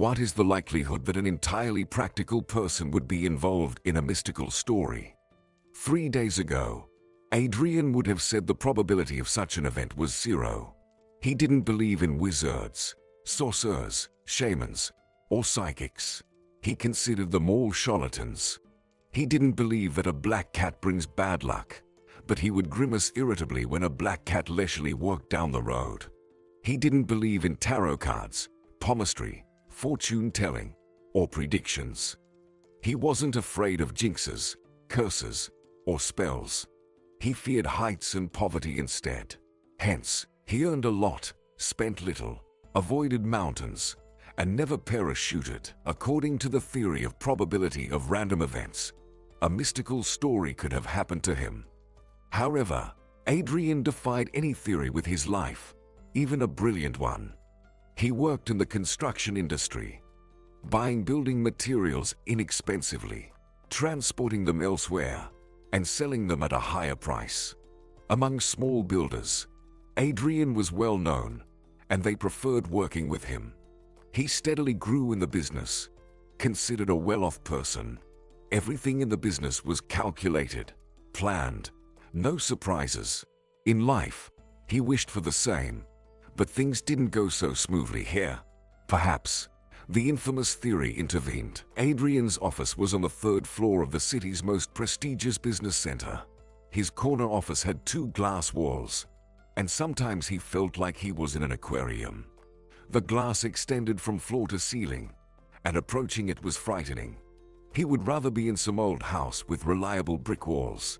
What is the likelihood that an entirely practical person would be involved in a mystical story? 3 days ago, Adrian would have said the probability of such an event was 0. He didn't believe in wizards, sorcerers, shamans, or psychics. He considered them all charlatans. He didn't believe that a black cat brings bad luck, but he would grimace irritably when a black cat leisurely walked down the road. He didn't believe in tarot cards, palmistry, fortune-telling, or predictions. He wasn't afraid of jinxes, curses, or spells. He feared heights and poverty instead. Hence, he earned a lot, spent little, avoided mountains, and never parachuted. According to the theory of probability of random events, a mystical story could have happened to him. However, Adrian defied any theory with his life, even a brilliant one. He worked in the construction industry, buying building materials inexpensively, transporting them elsewhere, and selling them at a higher price. Among small builders, Adrian was well known, and they preferred working with him. He steadily grew in the business, considered a well-off person. Everything in the business was calculated, planned, no surprises. In life, he wished for the same, but things didn't go so smoothly here. Perhaps, the infamous theory intervened. Adrian's office was on the 3rd floor of the city's most prestigious business center. His corner office had 2 glass walls, and sometimes he felt like he was in an aquarium. The glass extended from floor to ceiling, and approaching it was frightening. He would rather be in some old house with reliable brick walls.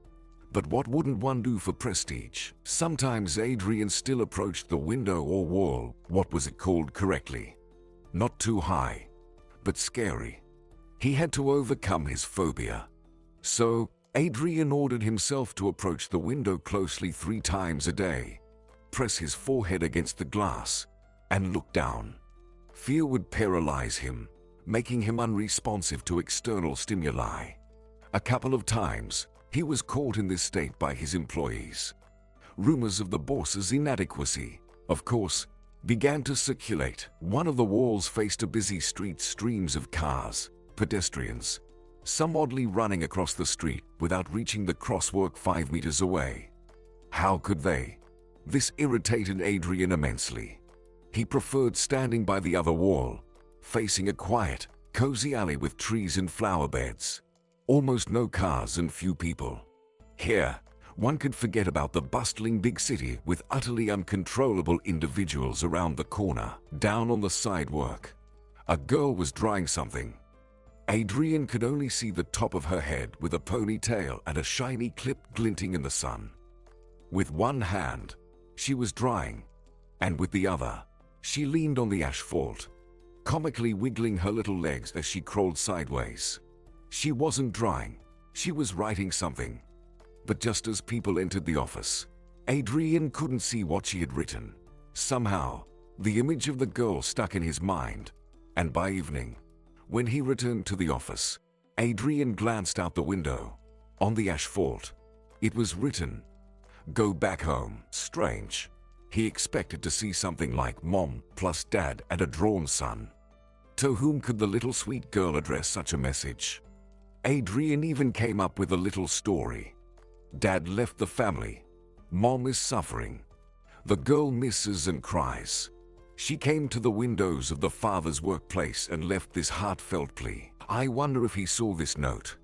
But what wouldn't one do for prestige? Sometimes Adrian still approached the window or wall, what was it called correctly? Not too high, but scary. He had to overcome his phobia. So, Adrian ordered himself to approach the window closely 3 times a day, press his forehead against the glass, and look down. Fear would paralyze him, making him unresponsive to external stimuli. A couple of times, he was caught in this state by his employees. Rumors of the boss's inadequacy, of course, began to circulate. One of the walls faced a busy street, streams of cars, pedestrians, some oddly running across the street without reaching the crosswalk 5 meters away. How could they? This irritated Adrian immensely. He preferred standing by the other wall, facing a quiet, cozy alley with trees and flower beds. Almost no cars and few people. Here, one could forget about the bustling big city with utterly uncontrollable individuals around the corner. Down on the sidewalk, a girl was drying something. Adrian could only see the top of her head with a ponytail and a shiny clip glinting in the sun. With one hand, she was drying, and with the other, she leaned on the asphalt, comically wiggling her little legs as she crawled sideways. She wasn't drying, she was writing something. But just as people entered the office, Adrian couldn't see what she had written. Somehow, the image of the girl stuck in his mind, and by evening, when he returned to the office, Adrian glanced out the window. On the asphalt, it was written, "Go back home." Strange. He expected to see something like Mom plus Dad and a drawn son. To whom could the little sweet girl address such a message? Adrian even came up with a little story. Dad left the family. Mom is suffering. The girl misses and cries. She came to the windows of the father's workplace and left this heartfelt plea. I wonder if he saw this note.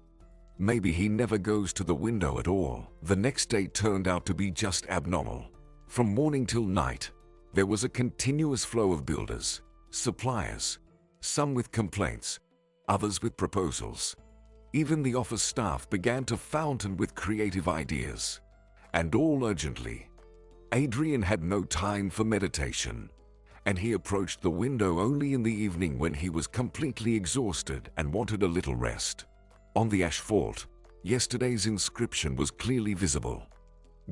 Maybe he never goes to the window at all. The next day turned out to be just abnormal. From morning till night, there was a continuous flow of builders, suppliers, some with complaints, others with proposals. Even the office staff began to fountain with creative ideas, and all urgently. Adrian had no time for meditation, and he approached the window only in the evening when he was completely exhausted and wanted a little rest. On the asphalt, yesterday's inscription was clearly visible.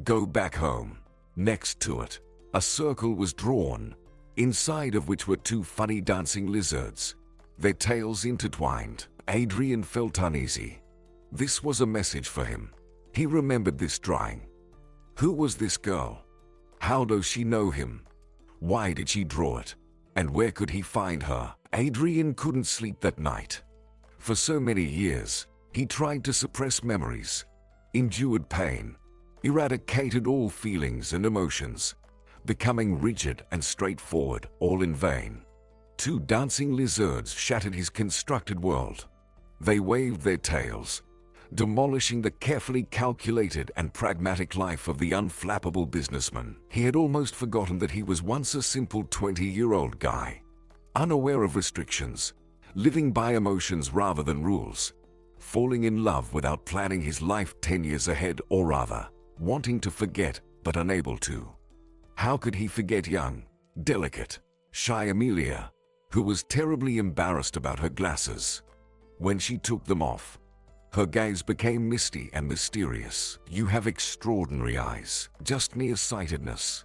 Go back home. Next to it, a circle was drawn, inside of which were 2 funny dancing lizards, their tails intertwined. Adrian felt uneasy. This was a message for him. He remembered this drawing. Who was this girl? How does she know him? Why did she draw it? And where could he find her? Adrian couldn't sleep that night. For so many years, he tried to suppress memories, endured pain, eradicated all feelings and emotions, becoming rigid and straightforward, all in vain. Two dancing lizards shattered his constructed world. They waved their tails, demolishing the carefully calculated and pragmatic life of the unflappable businessman. He had almost forgotten that he was once a simple 20-year-old guy, unaware of restrictions, living by emotions rather than rules, falling in love without planning his life 10 years ahead, or rather, wanting to forget but unable to. How could he forget young, delicate, shy Amelia, who was terribly embarrassed about her glasses? When she took them off, her gaze became misty and mysterious. "You have extraordinary eyes, just nearsightedness.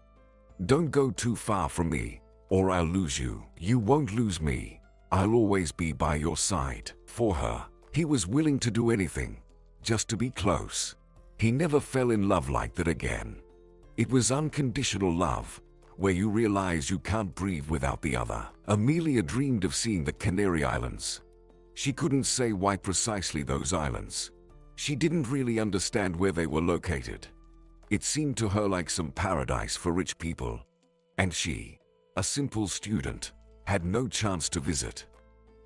Don't go too far from me, or I'll lose you." "You won't lose me. I'll always be by your side." For her, he was willing to do anything, just to be close. He never fell in love like that again. It was unconditional love, where you realize you can't breathe without the other. Amelia dreamed of seeing the Canary Islands. She couldn't say why precisely those islands. She didn't really understand where they were located. It seemed to her like some paradise for rich people, and she, a simple student, had no chance to visit.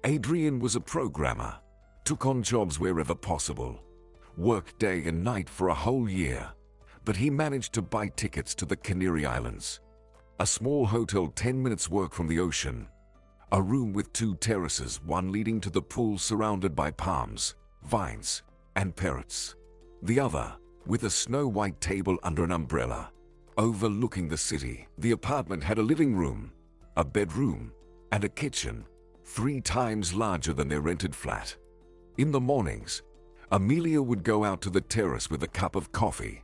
Adrian was a programmer, took on jobs wherever possible, worked day and night for a whole year, but he managed to buy tickets to the Canary Islands, a small hotel 10 minutes walk from the ocean, a room with 2 terraces, one leading to the pool surrounded by palms, vines, and parrots, the other with a snow-white table under an umbrella, overlooking the city. The apartment had a living room, a bedroom, and a kitchen, 3 times larger than their rented flat. In the mornings, Amelia would go out to the terrace with a cup of coffee,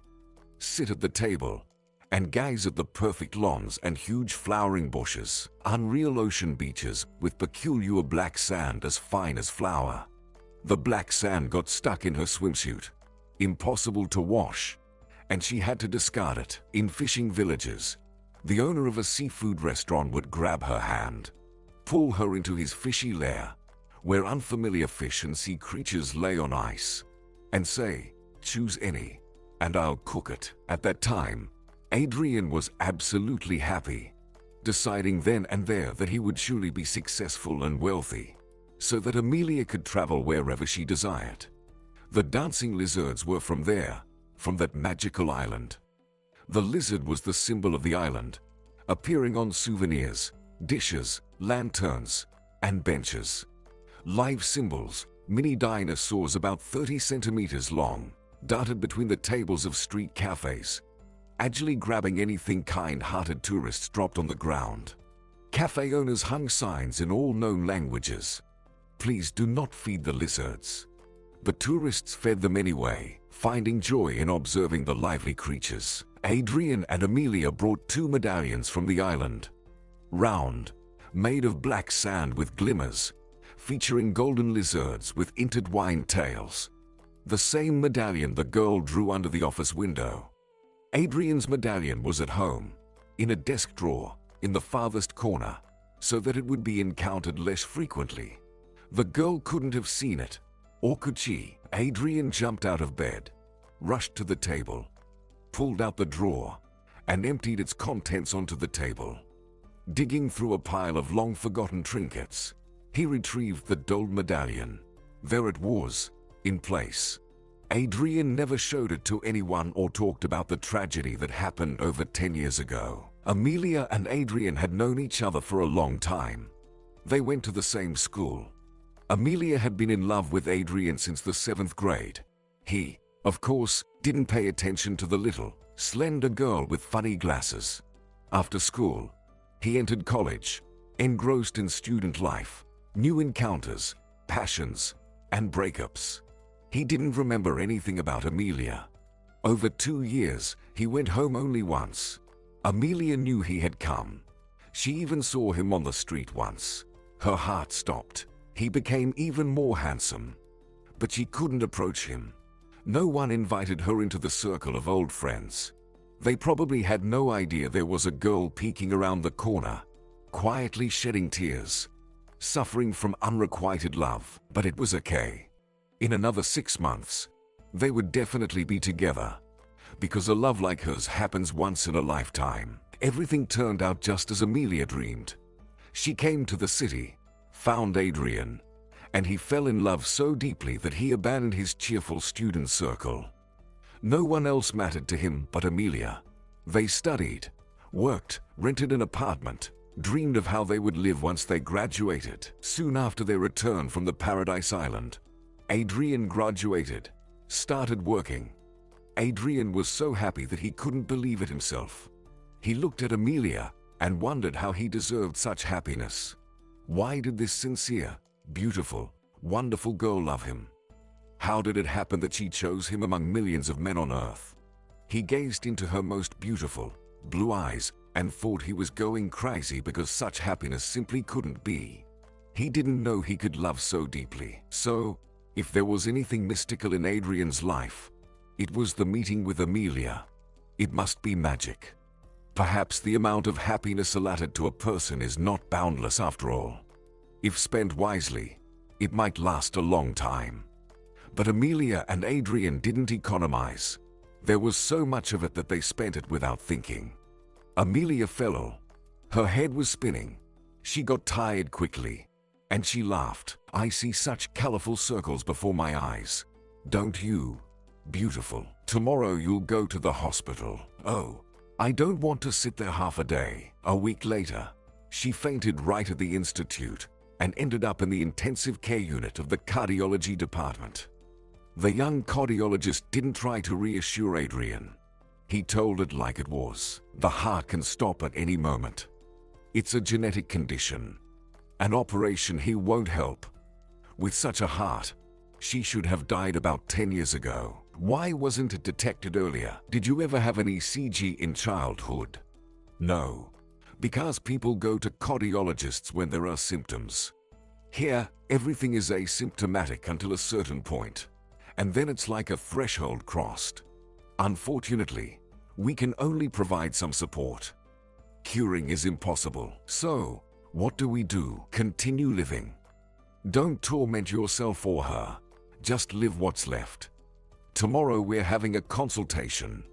sit at the table, and gaze at the perfect lawns and huge flowering bushes, unreal ocean beaches with peculiar black sand as fine as flour. The black sand got stuck in her swimsuit, impossible to wash, and she had to discard it. In fishing villages, the owner of a seafood restaurant would grab her hand, pull her into his fishy lair, where unfamiliar fish and sea creatures lay on ice, and say, "Choose any, and I'll cook it." At that time, Adrian was absolutely happy, deciding then and there that he would surely be successful and wealthy, so that Amelia could travel wherever she desired. The dancing lizards were from that magical island. The lizard was the symbol of the island, appearing on souvenirs, dishes, lanterns, and benches. Live symbols, mini dinosaurs about 30 centimeters long, darted between the tables of street cafes, agilely grabbing anything kind-hearted tourists dropped on the ground. Cafe owners hung signs in all known languages. "Please do not feed the lizards." But tourists fed them anyway, finding joy in observing the lively creatures. Adrian and Amelia brought 2 medallions from the island. Round, made of black sand with glimmers, featuring golden lizards with intertwined tails. The same medallion the girl drew under the office window. Adrian's medallion was at home, in a desk drawer, in the farthest corner, so that it would be encountered less frequently. The girl couldn't have seen it, or could she? Adrian jumped out of bed, rushed to the table, pulled out the drawer, and emptied its contents onto the table. Digging through a pile of long-forgotten trinkets, he retrieved the dulled medallion. There it was, in place. Adrian never showed it to anyone or talked about the tragedy that happened over 10 years ago. Amelia and Adrian had known each other for a long time. They went to the same school. Amelia had been in love with Adrian since the 7th grade. He, of course, didn't pay attention to the little, slender girl with funny glasses. After school, he entered college, engrossed in student life, new encounters, passions, and breakups. He didn't remember anything about Amelia. Over 2 years, he went home only once. Amelia knew he had come. She even saw him on the street once. Her heart stopped. He became even more handsome. But she couldn't approach him. No one invited her into the circle of old friends. They probably had no idea there was a girl peeking around the corner, quietly shedding tears, suffering from unrequited love. But it was okay. In another 6 months, they would definitely be together. Because a love like hers happens once in a lifetime. Everything turned out just as Amelia dreamed. She came to the city, found Adrian, and he fell in love so deeply that he abandoned his cheerful student circle. No one else mattered to him but Amelia. They studied, worked, rented an apartment, dreamed of how they would live once they graduated. Soon after their return from the Paradise Island, Adrian graduated, started working. Adrian was so happy that he couldn't believe it himself. He looked at Amelia and wondered how he deserved such happiness. Why did this sincere, beautiful, wonderful girl love him? How did it happen that she chose him among millions of men on earth? He gazed into her most beautiful, blue eyes and thought he was going crazy because such happiness simply couldn't be. He didn't know he could love so deeply. So, if there was anything mystical in Adrian's life, it was the meeting with Amelia. It must be magic. Perhaps the amount of happiness allotted to a person is not boundless after all. If spent wisely, it might last a long time. But Amelia and Adrian didn't economize. There was so much of it that they spent it without thinking. Amelia fell ill. Her head was spinning. She got tired quickly, and she laughed. I see such colorful circles before my eyes. Don't you? Beautiful. Tomorrow you'll go to the hospital. Oh, I don't want to sit there half a day. A week later, she fainted right at the institute and ended up in the intensive care unit of the cardiology department. The young cardiologist didn't try to reassure Adrian. He told it like it was. The heart can stop at any moment. It's a genetic condition. An operation here won't help. With such a heart, she should have died about 10 years ago. Why wasn't it detected earlier? Did you ever have an ECG in childhood? No. Because people go to cardiologists when there are symptoms. Here, everything is asymptomatic until a certain point, and then it's like a threshold crossed. Unfortunately, we can only provide some support. Curing is impossible. So, what do we do? Continue living. Don't torment yourself or her. Just live what's left. Tomorrow we're having a consultation.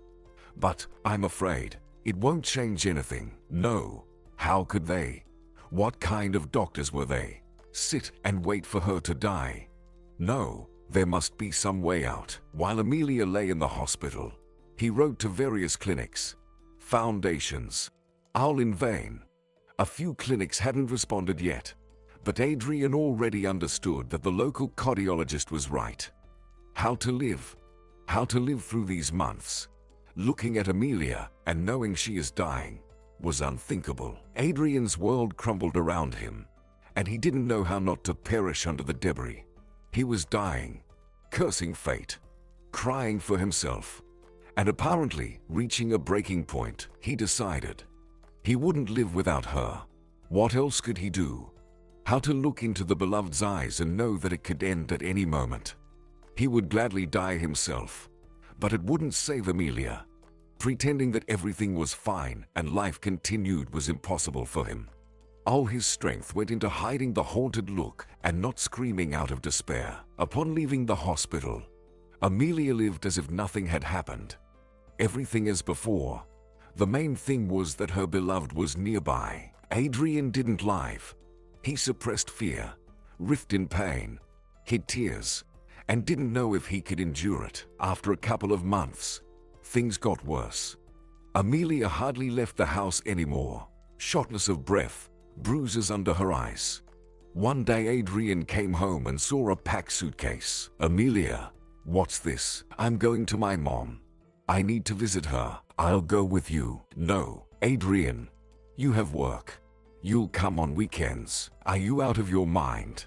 But I'm afraid it won't change anything. No. How could they? What kind of doctors were they? Sit and wait for her to die? No, there must be some way out. While Amelia lay in the hospital, he wrote to various clinics, foundations, all in vain. A few clinics hadn't responded yet, but Adrian already understood that the local cardiologist was right. How to live through these months, looking at Amelia and knowing she is dying, was unthinkable. Adrian's world crumbled around him, and he didn't know how not to perish under the debris. He was dying, cursing fate, crying for himself, and apparently reaching a breaking point. He decided he wouldn't live without her. What else could he do? How to look into the beloved's eyes and know that it could end at any moment. He would gladly die himself, but it wouldn't save Amelia. Pretending that everything was fine and life continued was impossible for him. All his strength went into hiding the haunted look and not screaming out of despair. Upon leaving the hospital, Amelia lived as if nothing had happened. Everything as before. The main thing was that her beloved was nearby. Adrian didn't lie. He suppressed fear, writhed in pain, hid tears, and didn't know if he could endure it. After a couple of months, things got worse. Amelia hardly left the house anymore, shortness of breath, bruises under her eyes. One day Adrian came home and saw a packed suitcase. Amelia, what's this? I'm going to my mom. I need to visit her. I'll go with you. No, Adrian, you have work. You'll come on weekends. Are you out of your mind?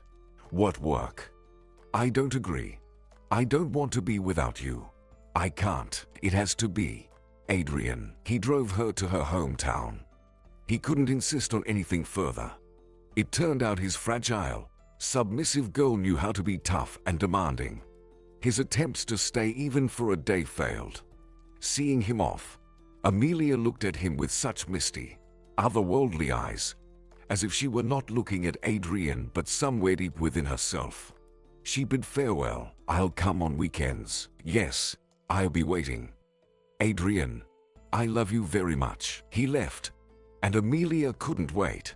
What work? I don't agree. I don't want to be without you. I can't. It has to be. Adrian. He drove her to her hometown. He couldn't insist on anything further. It turned out his fragile, submissive girl knew how to be tough and demanding. His attempts to stay even for a day failed. Seeing him off, Amelia looked at him with such misty, otherworldly eyes, as if she were not looking at Adrian but somewhere deep within herself. She bid farewell. "I'll come on weekends. Yes, I'll be waiting. Adrian, I love you very much." He left, and Amelia couldn't wait.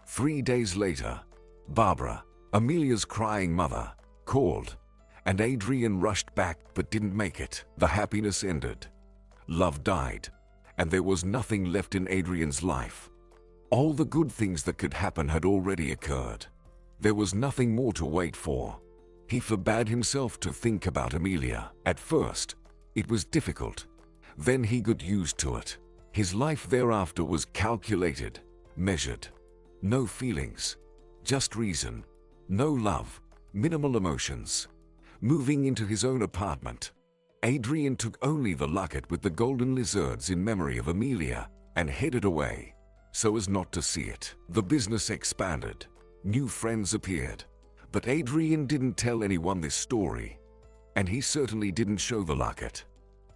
3 days later, Barbara, Amelia's crying mother, called, and Adrian rushed back but didn't make it. The happiness ended. Love died, and there was nothing left in Adrian's life. All the good things that could happen had already occurred. There was nothing more to wait for. He forbade himself to think about Amelia. At first, it was difficult. Then he got used to it. His life thereafter was calculated, measured. No feelings, just reason. No love, minimal emotions. Moving into his own apartment, Adrian took only the locket with the golden lizards in memory of Amelia and headed away, so as not to see it. The business expanded. New friends appeared. But Adrian didn't tell anyone this story, and he certainly didn't show the locket.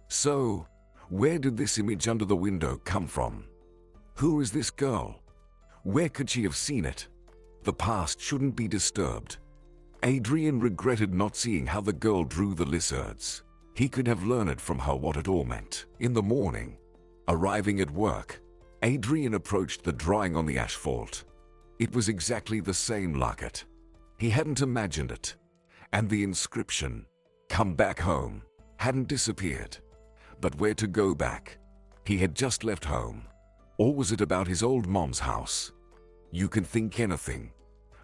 So, where did this image under the window come from? Who is this girl? Where could she have seen it? The past shouldn't be disturbed. Adrian regretted not seeing how the girl drew the lizards. He could have learned from her what it all meant. In the morning, arriving at work, Adrian approached the drawing on the asphalt. It was exactly the same locket. He hadn't imagined it. And the inscription, "Come back home," hadn't disappeared. But where to go back? He had just left home. Or was it about his old mom's house? You can think anything,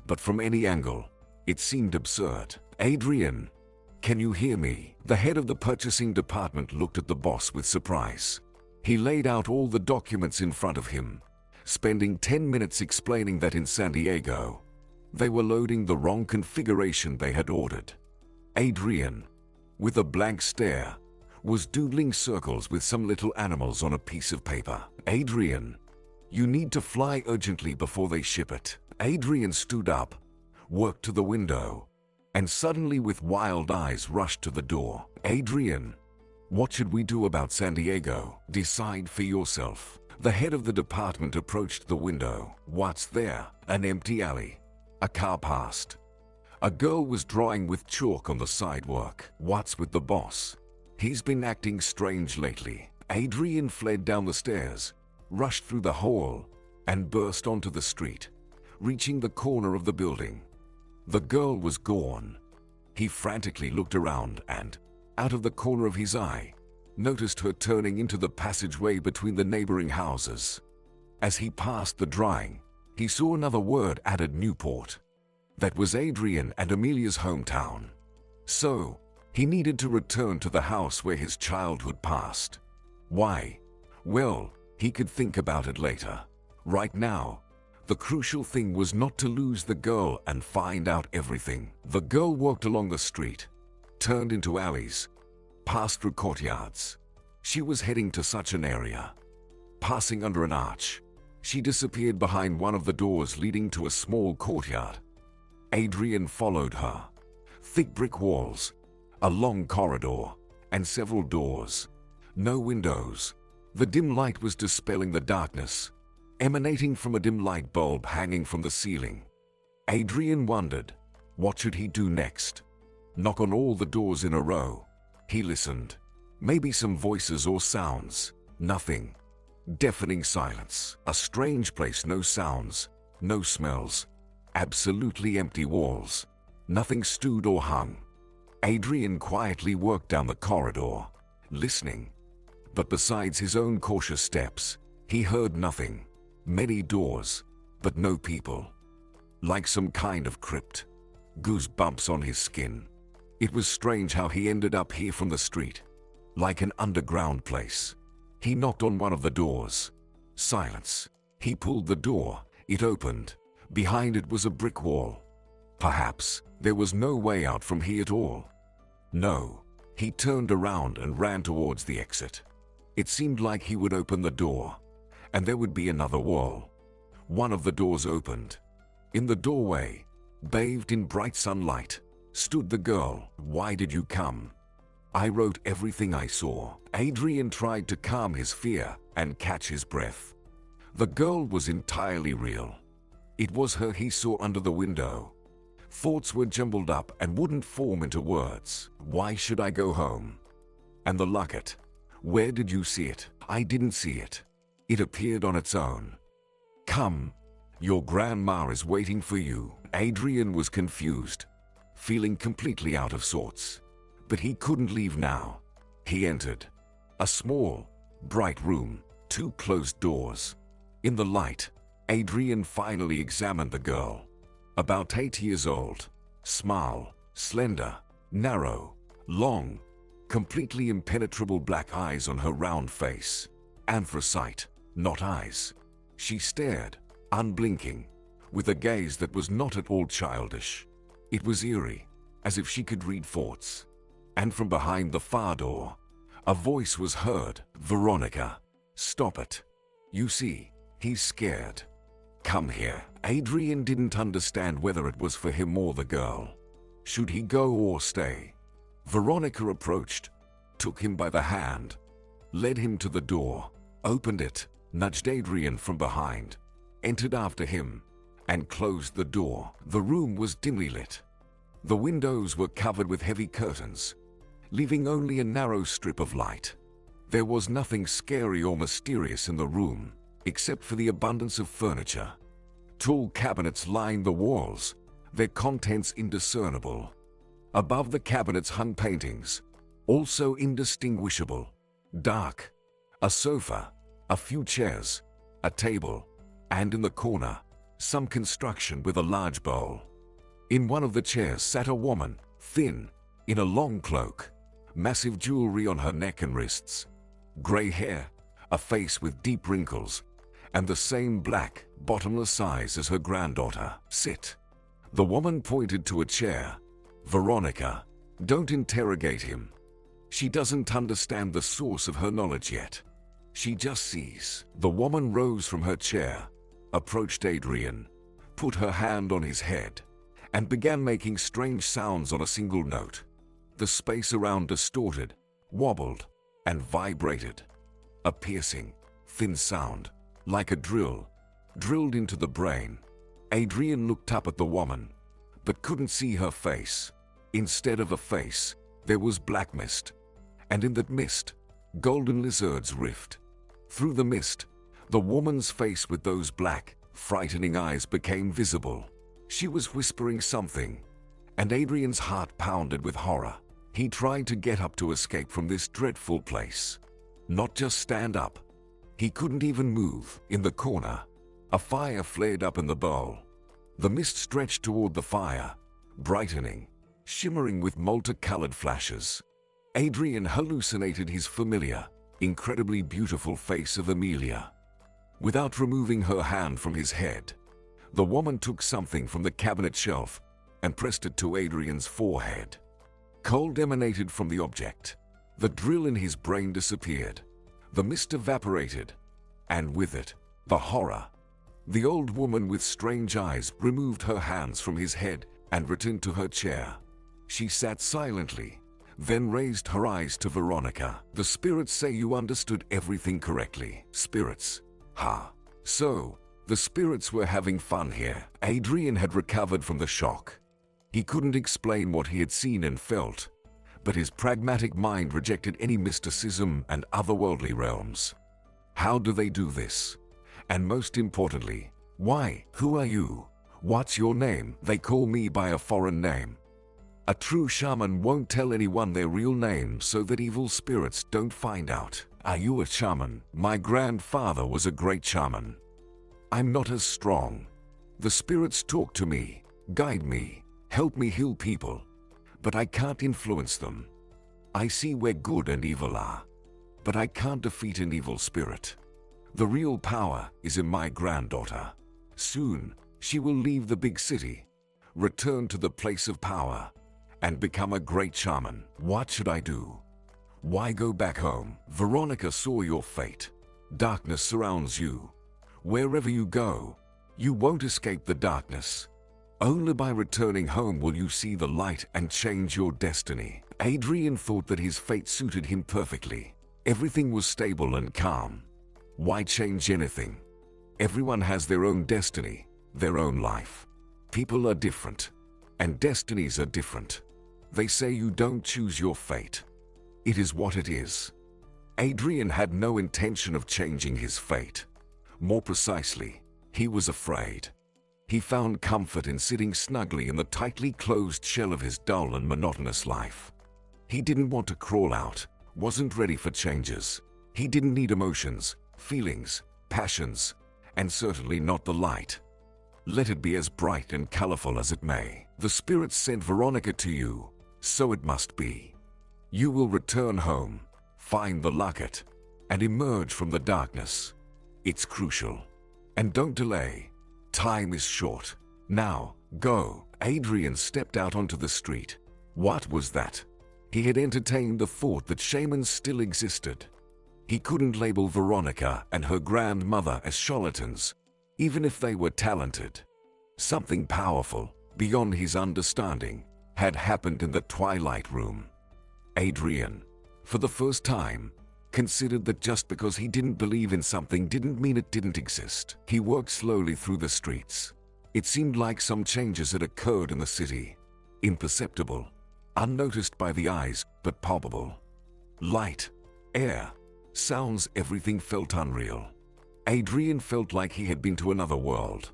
but from any angle, it seemed absurd. "Adrian, can you hear me?" The head of the purchasing department looked at the boss with surprise. He laid out all the documents in front of him, spending 10 minutes explaining that in San Diego, they were loading the wrong configuration they had ordered. Adrian, with a blank stare, was doodling circles with some little animals on a piece of paper. "Adrian, you need to fly urgently before they ship it." Adrian stood up, worked to the window, and suddenly with wild eyes rushed to the door. "Adrian, what should we do about San Diego?" "Decide for yourself." The head of the department approached the window. What's there? An empty alley. A car passed. A girl was drawing with chalk on the sidewalk. What's with the boss? He's been acting strange lately. Adrian fled down the stairs, rushed through the hall, and burst onto the street, reaching the corner of the building. The girl was gone. He frantically looked around and, out of the corner of his eye, noticed her turning into the passageway between the neighboring houses. As he passed the drawing, he saw another word added: Newport. That was Adrian and Amelia's hometown. So, he needed to return to the house where his childhood passed. Why? Well, he could think about it later. Right now, the crucial thing was not to lose the girl and find out everything. The girl walked along the street, turned into alleys, passed through courtyards. She was heading to such an area. Passing under an arch, she disappeared behind one of the doors leading to a small courtyard. Adrian followed her. Thick brick walls, a long corridor, and several doors. No windows. The dim light was dispelling the darkness, emanating from a dim light bulb hanging from the ceiling. Adrian wondered, what should he do next? Knock on all the doors in a row. He listened. Maybe some voices or sounds. Nothing. Deafening silence. A strange place, no sounds, no smells. Absolutely empty walls. Nothing stood or hung. Adrian quietly worked down the corridor, listening. But besides his own cautious steps, he heard nothing. Many doors, but no people. Like some kind of crypt. Goosebumps on his skin. It was strange how he ended up here from the street. Like an underground place. He knocked on one of the doors. Silence. He pulled the door. It opened. Behind it was a brick wall. Perhaps there was no way out from here at all. No. He turned around and ran towards the exit. It seemed like he would open the door, and there would be another wall. One of the doors opened. In the doorway, bathed in bright sunlight, stood the girl. "Why did you come?" "I wrote everything I saw." Adrian tried to calm his fear and catch his breath. The girl was entirely real. It was her he saw under the window. Thoughts were jumbled up and wouldn't form into words. Why should I go home? And the locket. Where did you see it? I didn't see it. It appeared on its own. Come. Your grandma is waiting for you. Adrian was confused, feeling completely out of sorts. But he couldn't leave now. He entered. A small, bright room, 2 closed doors. In the light, Adrian finally examined the girl. About 8 years old, small, slender, narrow, long, completely impenetrable black eyes on her round face. Anthracite, not eyes. She stared, unblinking, with a gaze that was not at all childish. It was eerie, as if she could read thoughts. And from behind the far door, a voice was heard. Veronica, stop it. You see, he's scared. Come here. Adrian didn't understand whether it was for him or the girl. Should he go or stay? Veronica approached, took him by the hand, led him to the door, opened it, nudged Adrian from behind, entered after him, and closed the door. The room was dimly lit. The windows were covered with heavy curtains, leaving only a narrow strip of light. There was nothing scary or mysterious in the room, except for the abundance of furniture. Tall cabinets lined the walls, their contents indiscernible. Above the cabinets hung paintings, also indistinguishable, dark. A sofa, a few chairs, a table, and in the corner, some construction with a large bowl. In one of the chairs sat a woman, thin, in a long cloak, massive jewelry on her neck and wrists, gray hair, a face with deep wrinkles, and the same black, bottomless eyes as her granddaughter. Sit. The woman pointed to a chair. Veronica, don't interrogate him. She doesn't understand the source of her knowledge yet. She just sees. The woman rose from her chair, approached Adrian, put her hand on his head, and began making strange sounds on a single note. The space around distorted, wobbled, and vibrated. A piercing, thin sound, like a drill, drilled into the brain. Adrian looked up at the woman, but couldn't see her face. Instead of a face, there was black mist, and in that mist, golden lizards riffed. Through the mist, the woman's face with those black, frightening eyes became visible. She was whispering something, and Adrian's heart pounded with horror. He tried to get up to escape from this dreadful place. Not just stand up. He couldn't even move. In the corner, a fire flared up in the bowl. The mist stretched toward the fire, brightening, shimmering with multicolored flashes. Adrian hallucinated his familiar, incredibly beautiful face of Amelia. Without removing her hand from his head, the woman took something from the cabinet shelf and pressed it to Adrian's forehead. Cold emanated from the object. The drill in his brain disappeared. The mist evaporated, and with it, the horror. The old woman with strange eyes removed her hands from his head and returned to her chair. She sat silently, then raised her eyes to Veronica. The spirits say you understood everything correctly. Spirits? Ha. So, the spirits were having fun here. Adrian had recovered from the shock. He couldn't explain what he had seen and felt, but his pragmatic mind rejected any mysticism and otherworldly realms. How do they do this? And most importantly, why? Who are you? What's your name? They call me by a foreign name. A true shaman won't tell anyone their real name so that evil spirits don't find out. Are you a shaman? My grandfather was a great shaman. I'm not as strong. The spirits talk to me, guide me, help me heal people, but I can't influence them. I see where good and evil are, but I can't defeat an evil spirit. The real power is in my granddaughter. Soon, she will leave the big city, return to the place of power, and become a great shaman. What should I do? Why go back home? Veronica saw your fate. Darkness surrounds you. Wherever you go, you won't escape the darkness. Only by returning home will you see the light and change your destiny. Adrian thought that his fate suited him perfectly. Everything was stable and calm. Why change anything? Everyone has their own destiny, their own life. People are different, and destinies are different. They say you don't choose your fate. It is what it is. Adrian had no intention of changing his fate. More precisely, he was afraid. He found comfort in sitting snugly in the tightly closed shell of his dull and monotonous life. He didn't want to crawl out, wasn't ready for changes. He didn't need emotions, feelings, passions, and certainly not the light. Let it be as bright and colorful as it may. The spirits sent Veronica to you, so it must be. You will return home, find the locket, and emerge from the darkness. It's crucial. And don't delay. Time is short. Now, go. Adrian stepped out onto the street. What was that? He had entertained the thought that shamans still existed. He couldn't label Veronica and her grandmother as charlatans, even if they were talented. Something powerful, beyond his understanding, had happened in the Twilight Room. Adrian, for the first time, considered that just because he didn't believe in something didn't mean it didn't exist. He walked slowly through the streets. It seemed like some changes had occurred in the city. Imperceptible, unnoticed by the eyes, but palpable. Light, air, sounds, everything felt unreal. Adrian felt like he had been to another world.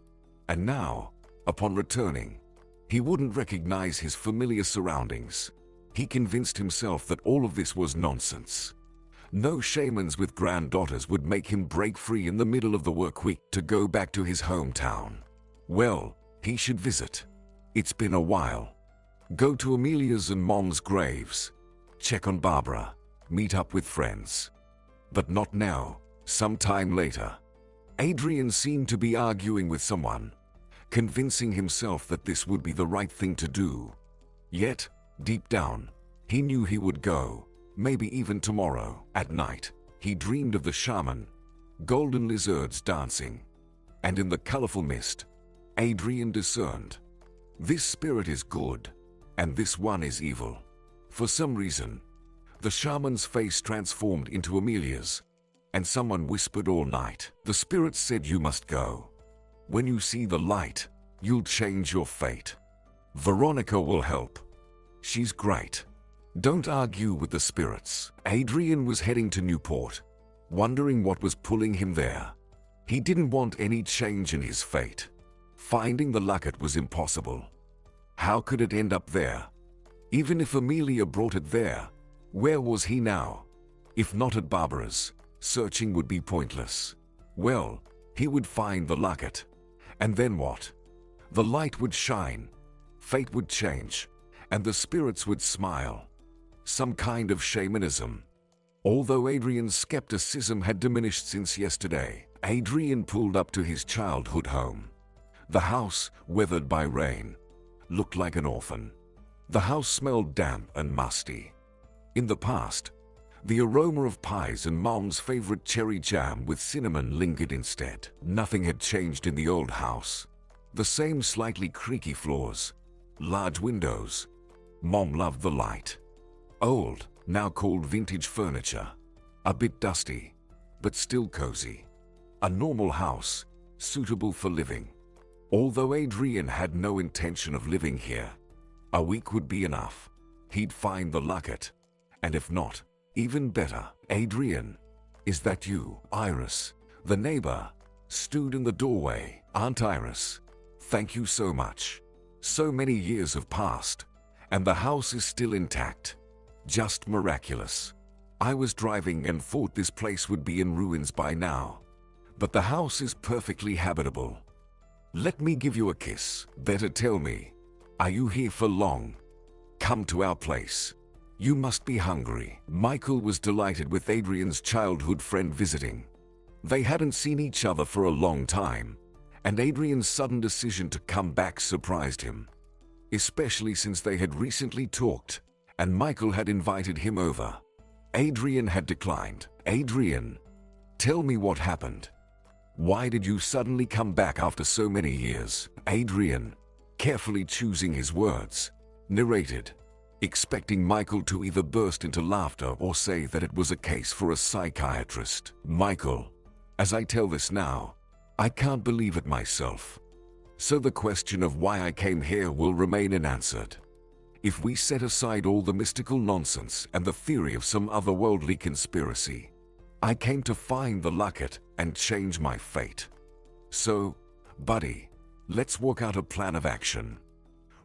And now, upon returning, he wouldn't recognize his familiar surroundings. He convinced himself that all of this was nonsense. No shamans with granddaughters would make him break free in the middle of the work week to go back to his hometown. Well, he should visit. It's been a while. Go to Amelia's and Mom's graves. Check on Barbara. Meet up with friends. But not now, sometime later. Adrian seemed to be arguing with someone, convincing himself that this would be the right thing to do. Yet, deep down, he knew he would go, maybe even tomorrow. At night, he dreamed of the shaman, golden lizards dancing, and in the colorful mist, Adrian discerned, this spirit is good, and this one is evil. For some reason, the shaman's face transformed into Amelia's, and someone whispered all night. The spirits said you must go. When you see the light, you'll change your fate. Veronica will help. She's great. Don't argue with the spirits. Adrian was heading to Newport, wondering what was pulling him there. He didn't want any change in his fate. Finding the locket was impossible. How could it end up there? Even if Amelia brought it there, where was he now? If not at Barbara's, searching would be pointless. Well, he would find the locket. And then what? The light would shine, fate would change, and the spirits would smile. Some kind of shamanism. Although Adrian's skepticism had diminished since yesterday, Adrian pulled up to his childhood home. The house, weathered by rain, looked like an orphan. The house smelled damp and musty. In the past, the aroma of pies and Mom's favorite cherry jam with cinnamon lingered instead. Nothing had changed in the old house. The same slightly creaky floors, large windows. Mom loved the light. Old, now called vintage furniture. A bit dusty, but still cozy. A normal house, suitable for living. Although Adrian had no intention of living here, a week would be enough. He'd find the locket, and if not, even better. Adrian, is that you? Iris, the neighbor, stood in the doorway. Aunt Iris, thank you so much. So many years have passed, and the house is still intact. Just miraculous. I was driving and thought this place would be in ruins by now, but the house is perfectly habitable. Let me give you a kiss. Better tell me, are you here for long? Come to our place. You must be hungry. Michael was delighted with Adrian's childhood friend visiting. They hadn't seen each other for a long time, and Adrian's sudden decision to come back surprised him, especially since they had recently talked, and Michael had invited him over. Adrian had declined. Adrian, tell me what happened. Why did you suddenly come back after so many years? Adrian, carefully choosing his words, narrated, expecting Michael to either burst into laughter or say that it was a case for a psychiatrist. Michael, as I tell this now, I can't believe it myself. So the question of why I came here will remain unanswered. If we set aside all the mystical nonsense and the theory of some otherworldly conspiracy, I came to find the locket and change my fate. So, buddy, let's work out a plan of action.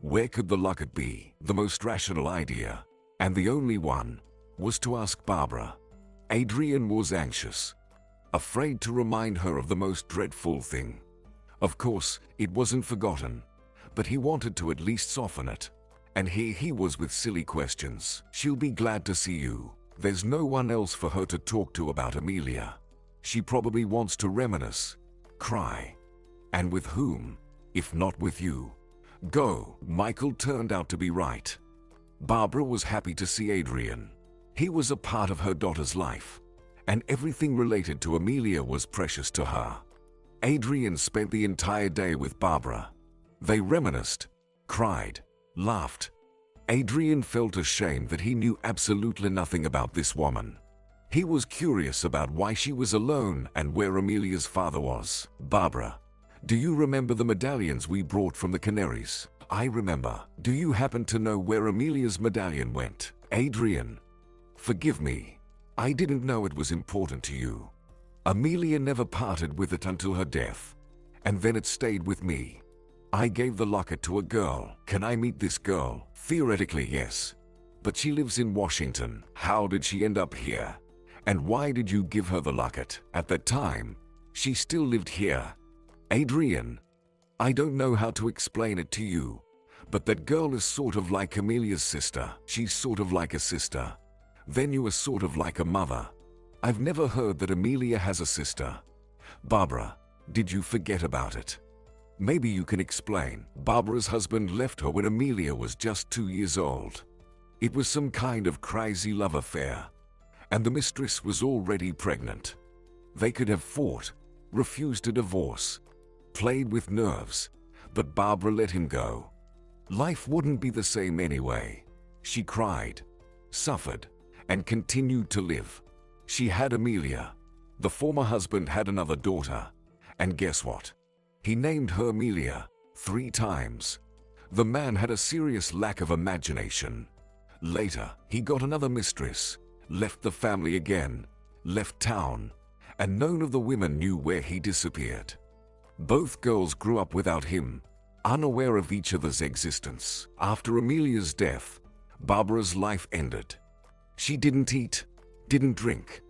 Where could the locket be? The most rational idea, and the only one, was to ask Barbara. Adrian was anxious, afraid to remind her of the most dreadful thing. Of course, it wasn't forgotten, but he wanted to at least soften it. And here he was with silly questions. She'll be glad to see you. There's no one else for her to talk to about Amelia. She probably wants to reminisce, cry. And with whom, if not with you? Go. Michael turned out to be right. Barbara was happy to see Adrian. He was a part of her daughter's life, and everything related to Amelia was precious to her. Adrian spent the entire day with Barbara. They reminisced, cried, laughed. Adrian felt ashamed that he knew absolutely nothing about this woman. He was curious about why she was alone and where Amelia's father was. Barbara, do you remember the medallions we brought from the Canaries? I remember. Do you happen to know where Amelia's medallion went? Adrian, forgive me. I didn't know it was important to you. Amelia never parted with it until her death, and then it stayed with me. I gave the locket to a girl. Can I meet this girl? Theoretically, yes. But she lives in Washington. How did she end up here? And why did you give her the locket? At that time, she still lived here. Adrian, I don't know how to explain it to you, but that girl is sort of like Amelia's sister. She's sort of like a sister. Then you are sort of like a mother. I've never heard that Amelia has a sister. Barbara, did you forget about it? Maybe you can explain. Barbara's husband left her when Amelia was just 2 years old. It was some kind of crazy love affair, and the mistress was already pregnant. They could have fought, refused a divorce, played with nerves, but Barbara let him go. Life wouldn't be the same anyway. She cried, suffered, and continued to live. She had Amelia. The former husband had another daughter, and guess what? He named her Amelia 3 times. The man had a serious lack of imagination. Later, he got another mistress, left the family again, left town, and none of the women knew where he disappeared. Both girls grew up without him, unaware of each other's existence. After Amelia's death, Barbara's life ended. She didn't eat, didn't drink,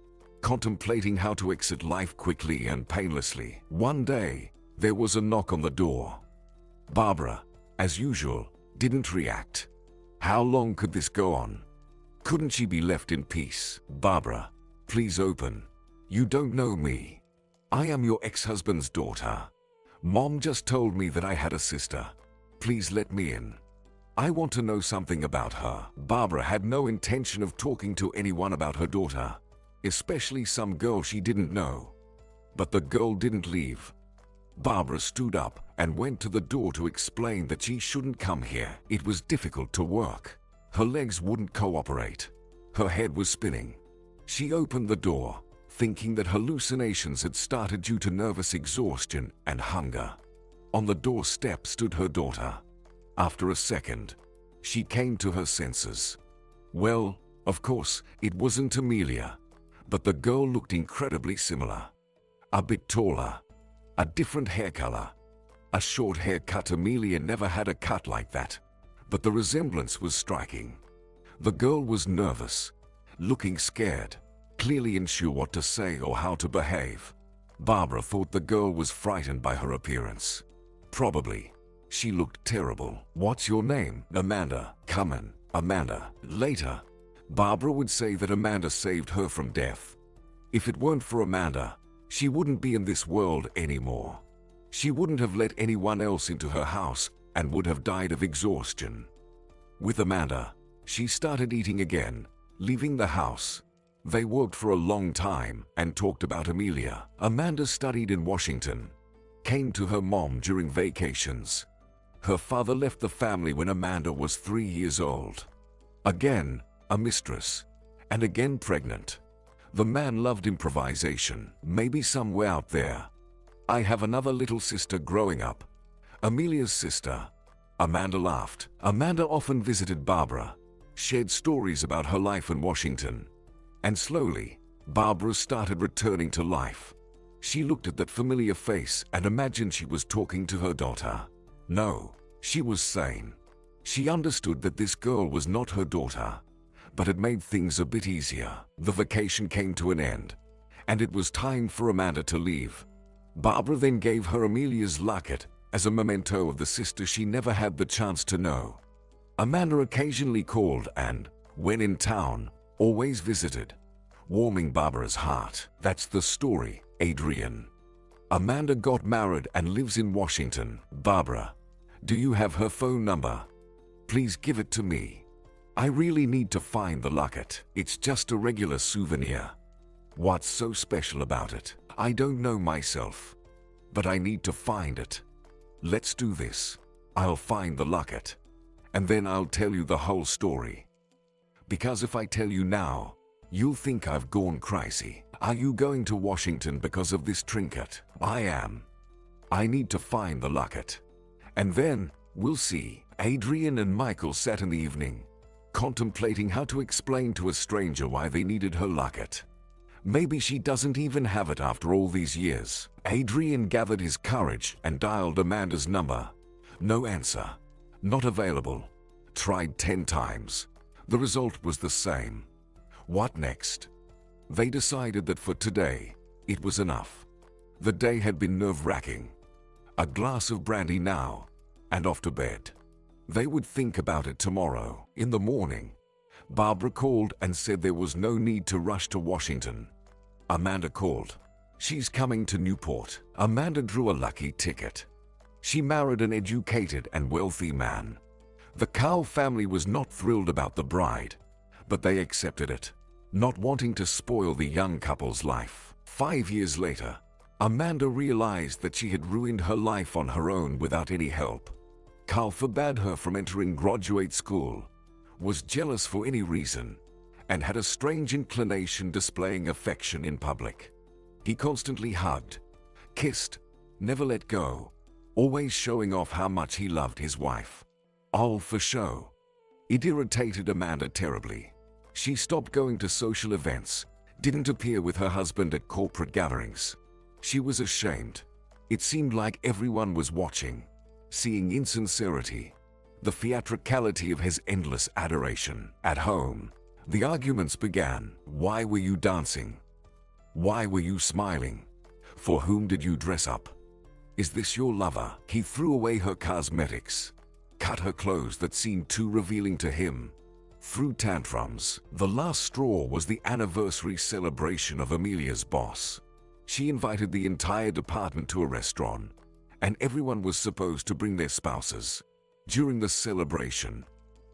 contemplating how to exit life quickly and painlessly. One day, there was a knock on the door. Barbara, as usual, didn't react. How long could this go on? Couldn't she be left in peace? Barbara, please open. You don't know me. I am your ex-husband's daughter. Mom just told me that I had a sister. Please let me in. I want to know something about her. Barbara had no intention of talking to anyone about her daughter, especially some girl she didn't know. But the girl didn't leave. Barbara stood up and went to the door to explain that she shouldn't come here. It was difficult to work. Her legs wouldn't cooperate. Her head was spinning. She opened the door, thinking that hallucinations had started due to nervous exhaustion and hunger. On the doorstep stood her daughter. After a second, she came to her senses. Well, of course, it wasn't Amelia, but the girl looked incredibly similar. A bit taller, a different hair color, a short haircut. Amelia never had a cut like that, but the resemblance was striking. The girl was nervous, looking scared, clearly unsure what to say or how to behave. Barbara thought the girl was frightened by her appearance. Probably. She looked terrible. What's your name? Amanda. Come in, Amanda. Later, Barbara would say that Amanda saved her from death. If it weren't for Amanda, she wouldn't be in this world anymore. She wouldn't have let anyone else into her house and would have died of exhaustion. With Amanda, she started eating again, leaving the house. They worked for a long time and talked about Amelia. Amanda studied in Washington, came to her mom during vacations. Her father left the family when Amanda was 3 years old. Again, a mistress, and again pregnant. The man loved improvisation. Maybe somewhere out there, I have another little sister growing up. Amelia's sister, Amanda, laughed. Amanda often visited Barbara, shared stories about her life in Washington, and slowly, Barbara started returning to life. She looked at that familiar face and imagined she was talking to her daughter. No, she was sane. She understood that this girl was not her daughter, but it made things a bit easier. The vacation came to an end, and it was time for Amanda to leave. Barbara then gave her Amelia's locket as a memento of the sister she never had the chance to know. Amanda occasionally called and, when in town, always visited, warming Barbara's heart. That's the story, Adrian. Amanda got married and lives in Washington. Barbara, do you have her phone number? Please give it to me. I really need to find the locket. It's just a regular souvenir. What's so special about it? I don't know myself, but I need to find it. Let's do this. I'll find the locket, and then I'll tell you the whole story. Because if I tell you now, you'll think I've gone crazy. Are you going to Washington because of this trinket? I am. I need to find the locket, and then we'll see. Adrian and Michael sat in the evening, contemplating how to explain to a stranger why they needed her locket. Maybe she doesn't even have it after all these years. Adrian gathered his courage and dialed Amanda's number. No answer. Not available. Tried 10 times. The result was the same. What next? They decided that for today, it was enough. The day had been nerve-wracking. A glass of brandy now, and off to bed. They would think about it tomorrow. In the morning, Barbara called and said there was no need to rush to Washington. Amanda called. She's coming to Newport. Amanda drew a lucky ticket. She married an educated and wealthy man. The Cowell family was not thrilled about the bride, but they accepted it, not wanting to spoil the young couple's life. 5 years later, Amanda realized that she had ruined her life on her own without any help. Cowell forbade her from entering graduate school, was jealous for any reason, and had a strange inclination displaying affection in public. He constantly hugged, kissed, never let go, always showing off how much he loved his wife. All for show. It irritated Amanda terribly. She stopped going to social events, didn't appear with her husband at corporate gatherings. She was ashamed. It seemed like everyone was watching, seeing insincerity, the theatricality of his endless adoration. At home, the arguments began. Why were you dancing? Why were you smiling? For whom did you dress up? Is this your lover? He threw away her cosmetics, cut her clothes that seemed too revealing to him, threw tantrums. The last straw was the anniversary celebration of Amelia's boss. She invited the entire department to a restaurant, and everyone was supposed to bring their spouses. During the celebration,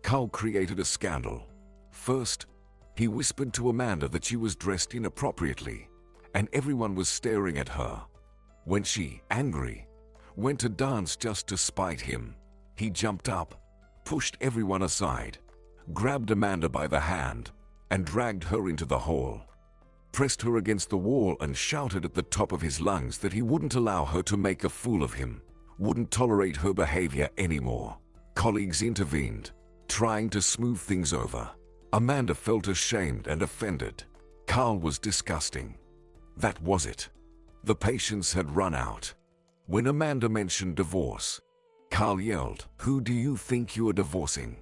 Cowell created a scandal. First, he whispered to Amanda that she was dressed inappropriately, and everyone was staring at her. When she, angry, went to dance just to spite him, he jumped up, pushed everyone aside, grabbed Amanda by the hand, and dragged her into the hall, pressed her against the wall and shouted at the top of his lungs that he wouldn't allow her to make a fool of him, wouldn't tolerate her behavior anymore. Colleagues intervened, trying to smooth things over. Amanda felt ashamed and offended. Cowell was disgusting. That was it. The patience had run out. When Amanda mentioned divorce, Cowell yelled, "Who do you think you are divorcing?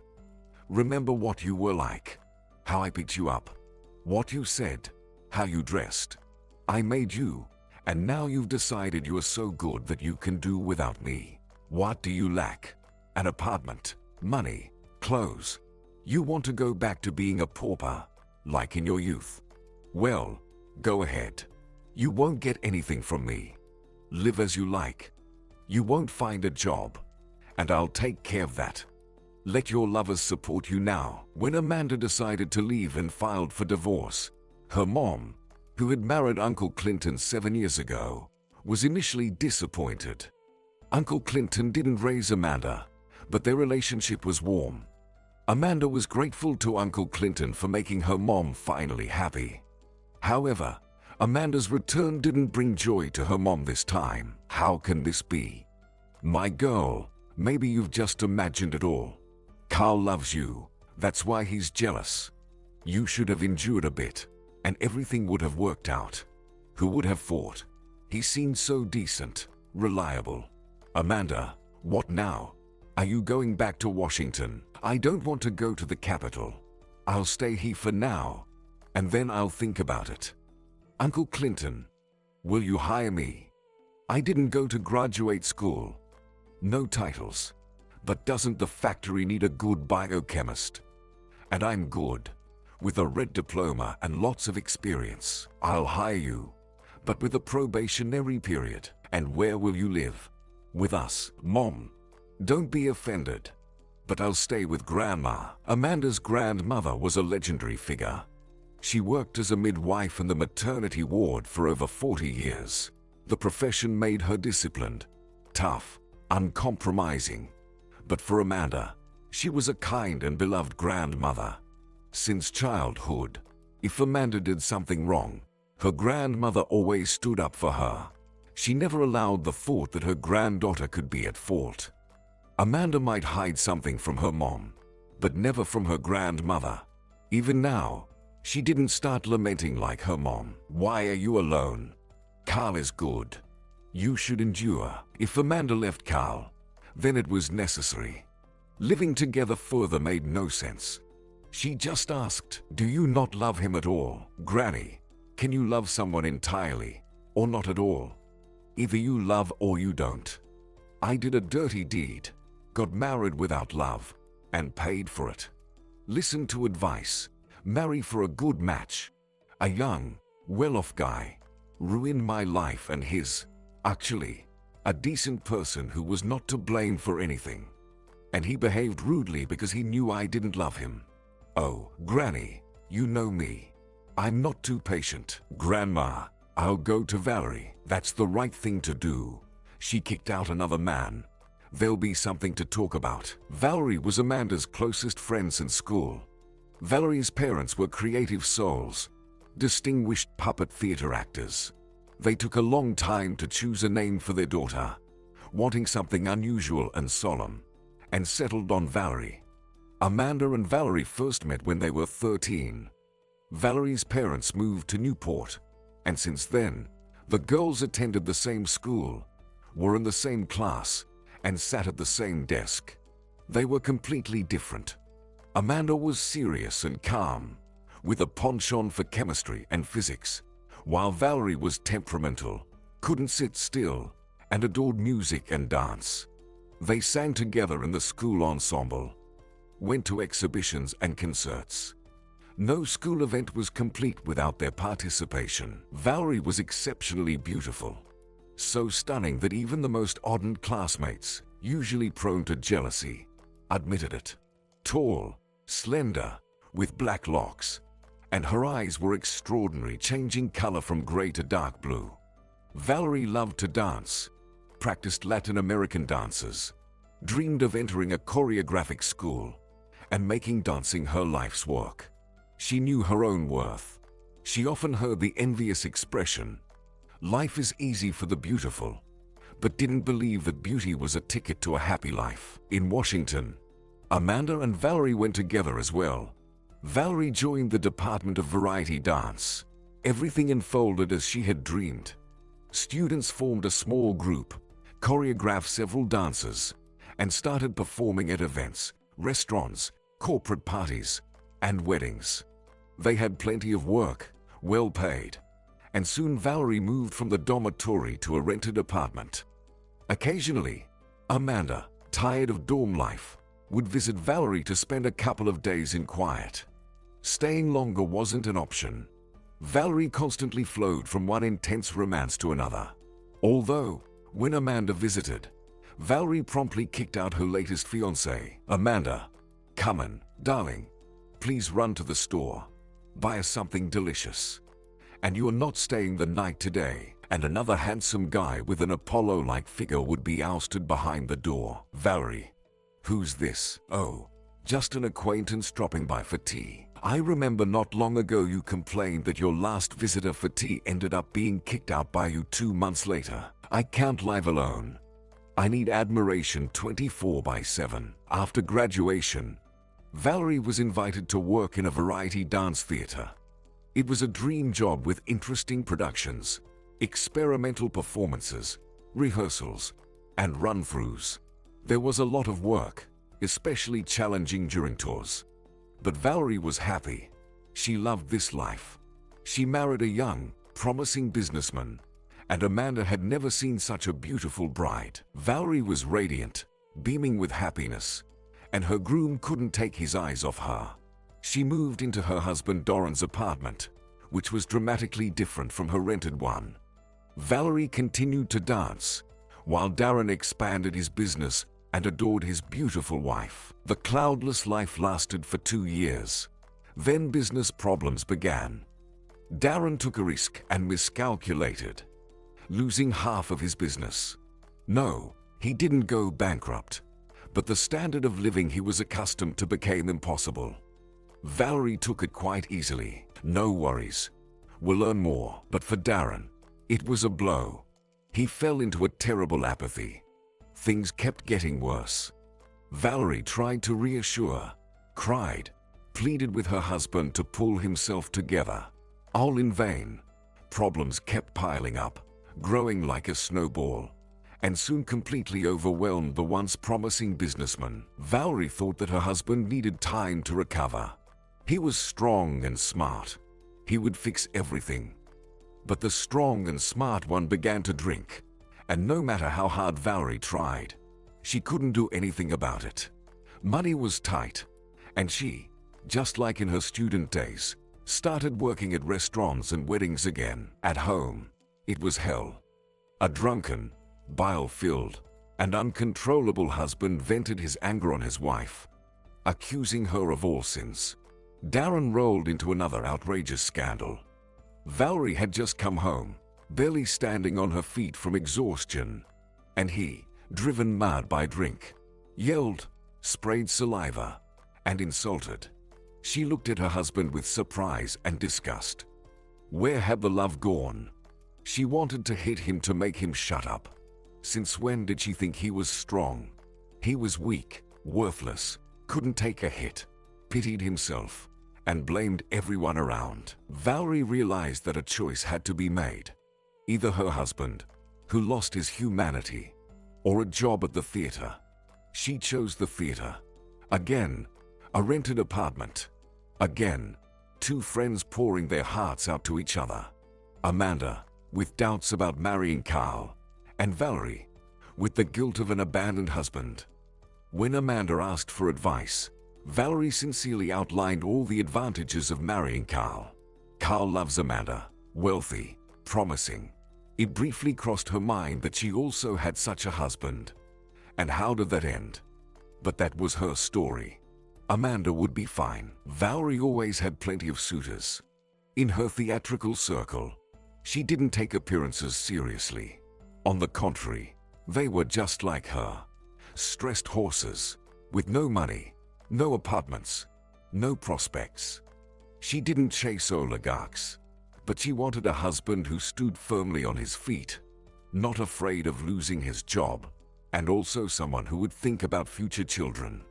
Remember what you were like, how I picked you up, what you said, how you dressed. I made you, and now you've decided you are so good that you can do without me. What do you lack? An apartment, money, clothes. You want to go back to being a pauper, like in your youth? Well, go ahead. You won't get anything from me. Live as you like. You won't find a job, and I'll take care of that. Let your lovers support you now." When Amanda decided to leave and filed for divorce, her mom, who had married Uncle Clinton 7 years ago, was initially disappointed. Uncle Clinton didn't raise Amanda, but their relationship was warm. Amanda was grateful to Uncle Clinton for making her mom finally happy. However, Amanda's return didn't bring joy to her mom this time. How can this be? My girl, maybe you've just imagined it all. Carl loves you. That's why he's jealous. You should have endured a bit, and everything would have worked out. Who would have thought? He seemed so decent, reliable. Amanda, what now? Are you going back to Washington? I don't want to go to the capital. I'll stay here for now, and then I'll think about it. Uncle Clinton, will you hire me? I didn't go to graduate school. No titles. But doesn't the factory need a good biochemist? And I'm good. With a red diploma and lots of experience. I'll hire you, but with a probationary period. And where will you live? With us, Mom. Don't be offended, but I'll stay with Grandma. Amanda's grandmother was a legendary figure. She worked as a midwife in the maternity ward for over 40 years. The profession made her disciplined, tough, uncompromising. But for Amanda, she was a kind and beloved grandmother. Since childhood, if Amanda did something wrong, her grandmother always stood up for her. She never allowed the thought that her granddaughter could be at fault. Amanda might hide something from her mom, but never from her grandmother. Even now, she didn't start lamenting like her mom. Why are you alone? Carl is good. You should endure. If Amanda left Carl, then it was necessary. Living together further made no sense. She just asked, do you not love him at all? Granny, can you love someone entirely, or not at all? Either you love or you don't. I did a dirty deed, got married without love, and paid for it. Listen to advice. Marry for a good match. A young, well-off guy. Ruined my life and his. Actually, a decent person who was not to blame for anything. And he behaved rudely because he knew I didn't love him. Oh, Granny, you know me. I'm not too patient. Grandma, I'll go to Valerie. That's the right thing to do. She kicked out another man. There'll be something to talk about. Valerie was Amanda's closest friends in school. Valerie's parents were creative souls, distinguished puppet theater actors. They took a long time to choose a name for their daughter, wanting something unusual and solemn, and settled on Valerie. Amanda and Valerie first met when they were 13. Valerie's parents moved to Newport, and since then, the girls attended the same school, were in the same class, and sat at the same desk. They were completely different. Amanda was serious and calm, with a penchant for chemistry and physics, while Valerie was temperamental, couldn't sit still, and adored music and dance. They sang together in the school ensemble, went to exhibitions and concerts. No school event was complete without their participation. Valerie was exceptionally beautiful, so stunning that even the most ardent classmates, usually prone to jealousy, admitted it. Tall, slender, with black locks, and her eyes were extraordinary, changing color from gray to dark blue. Valerie loved to dance, practiced Latin American dances, dreamed of entering a choreographic school, and making dancing her life's work. She knew her own worth. She often heard the envious expression, "Life is easy for the beautiful," but didn't believe that beauty was a ticket to a happy life. In Washington, Amanda and Valerie went together as well. Valerie joined the Department of Variety Dance. Everything unfolded as she had dreamed. Students formed a small group, choreographed several dances, and started performing at events, restaurants, corporate parties, and weddings. They had plenty of work, well paid, and soon Valerie moved from the dormitory to a rented apartment. Occasionally, Amanda, tired of dorm life, would visit Valerie to spend a couple of days in quiet. Staying longer wasn't an option. Valerie constantly flowed from one intense romance to another. Although, when Amanda visited, Valerie promptly kicked out her latest fiancé. "Amanda, come in, darling. Please run to the store. Buy us something delicious. And you are not staying the night today." And another handsome guy with an Apollo-like figure would be ousted behind the door. "Valerie, who's this?" "Oh, just an acquaintance dropping by for tea. I remember not long ago you complained that your last visitor for tea ended up being kicked out by you 2 months later. I can't live alone. I need admiration 24/7. After graduation, Valerie was invited to work in a variety dance theater. It was a dream job with interesting productions, experimental performances, rehearsals, and run-throughs. There was a lot of work, especially challenging during tours. But Valerie was happy. She loved this life. She married a young, promising businessman, and Amanda had never seen such a beautiful bride. Valerie was radiant, beaming with happiness, and her groom couldn't take his eyes off her. She moved into her husband Doran's apartment, which was dramatically different from her rented one. Valerie continued to dance, while Darren expanded his business and adored his beautiful wife. The cloudless life lasted for 2 years. Then business problems began. Darren took a risk and miscalculated, losing half of his business. No, he didn't go bankrupt, but the standard of living he was accustomed to became impossible. Valerie took it quite easily. No worries. We'll earn more. But for Darren, it was a blow. He fell into a terrible apathy. Things kept getting worse. Valerie tried to reassure, cried, pleaded with her husband to pull himself together. All in vain. Problems kept piling up, growing like a snowball, and soon completely overwhelmed the once promising businessman. Valerie thought that her husband needed time to recover. He was strong and smart. He would fix everything. But the strong and smart one began to drink, and no matter how hard Valerie tried, she couldn't do anything about it. Money was tight, and she, just like in her student days, started working at restaurants and weddings again. At home, it was hell. A drunken, bile-filled, and uncontrollable husband vented his anger on his wife, accusing her of all sins. Darren rolled into another outrageous scandal. Valerie had just come home, barely standing on her feet from exhaustion, and he, driven mad by drink, yelled, sprayed saliva, and insulted. She looked at her husband with surprise and disgust. Where had the love gone? She wanted to hit him to make him shut up. Since when did she think he was strong? He was weak, worthless, couldn't take a hit, pitied himself, and blamed everyone around. Valerie realized that a choice had to be made. Either her husband, who lost his humanity, or a job at the theater. She chose the theater. Again, a rented apartment. Again, 2 friends pouring their hearts out to each other. Amanda, with doubts about marrying Carl, and Valerie, with the guilt of an abandoned husband. When Amanda asked for advice, Valerie sincerely outlined all the advantages of marrying Carl. Carl loves Amanda, wealthy, promising. It briefly crossed her mind that she also had such a husband. And how did that end? But that was her story. Amanda would be fine. Valerie always had plenty of suitors. In her theatrical circle, she didn't take appearances seriously. On the contrary, they were just like her. Stressed horses, with no money, no apartments, no prospects. She didn't chase oligarchs, but she wanted a husband who stood firmly on his feet, not afraid of losing his job, and also someone who would think about future children.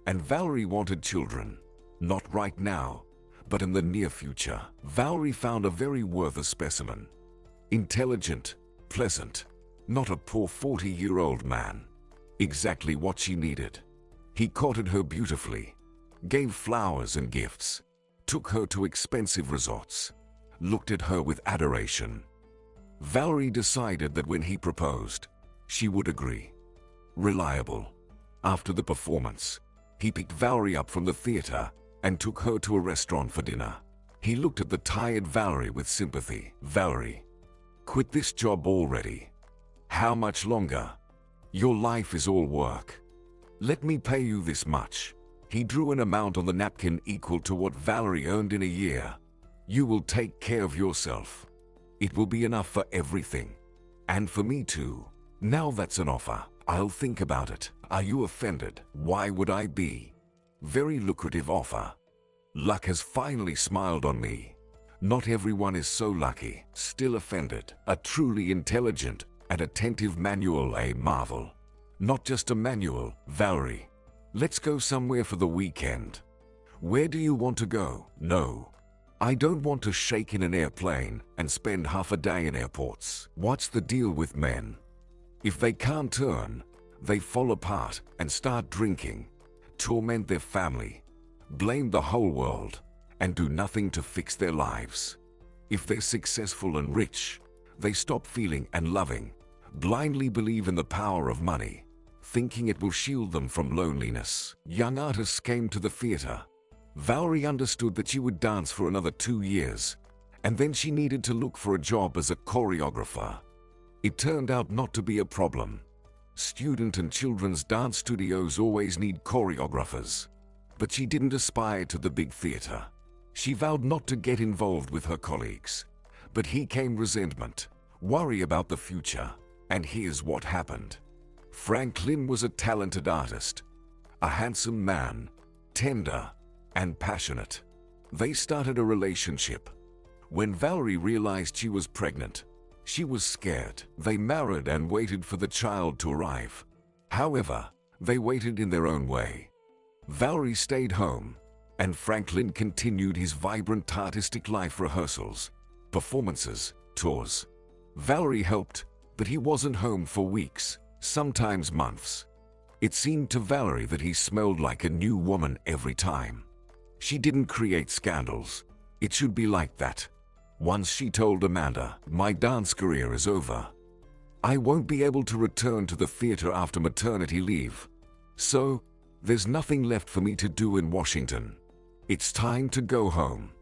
And Valerie wanted children, not right now, but in the near future. Valerie found a very worthy specimen. Intelligent, pleasant, not a poor 40-year-old man. Exactly what she needed. He courted her beautifully, gave flowers and gifts, took her to expensive resorts, looked at her with adoration. Valerie decided that when he proposed, she would agree. Reliable. After the performance, he picked Valerie up from the theater and took her to a restaurant for dinner. He looked at the tired Valerie with sympathy. Valerie, quit this job already. How much longer? Your life is all work. Let me pay you this much. He drew an amount on the napkin equal to what Valerie earned in a year. You will take care of yourself. It will be enough for everything. And for me too. Now that's an offer. I'll think about it. Are you offended? Why would I be? Very lucrative offer. Luck has finally smiled on me. Not everyone is so lucky. Still offended. A truly intelligent and attentive manual, a marvel. Not just a manual. Valerie, let's go somewhere for the weekend. Where do you want to go? No. I don't want to shake in an airplane and spend half a day in airports. What's the deal with men? If they can't earn, they fall apart and start drinking, torment their family, blame the whole world, and do nothing to fix their lives. If they're successful and rich, they stop feeling and loving, blindly believe in the power of money, thinking it will shield them from loneliness. Young artists came to the theater. Valerie understood that she would dance for another 2 years, and then she needed to look for a job as a choreographer. It turned out not to be a problem. Student and children's dance studios always need choreographers. But she didn't aspire to the big theater. She vowed not to get involved with her colleagues. But here came resentment, worry about the future, and here's what happened. Franklin was a talented artist, a handsome man, tender and passionate. They started a relationship. When Valerie realized she was pregnant, she was scared. They married and waited for the child to arrive. However, they waited in their own way. Valerie stayed home, and Franklin continued his vibrant artistic life: rehearsals, performances, tours. Valerie helped, but he wasn't home for weeks, sometimes months. It seemed to Valerie that he smelled like a new woman every time. She didn't create scandals. It should be like that. Once she told Amanda, "My dance career is over. I won't be able to return to the theater after maternity leave. So, there's nothing left for me to do in Washington. It's time to go home.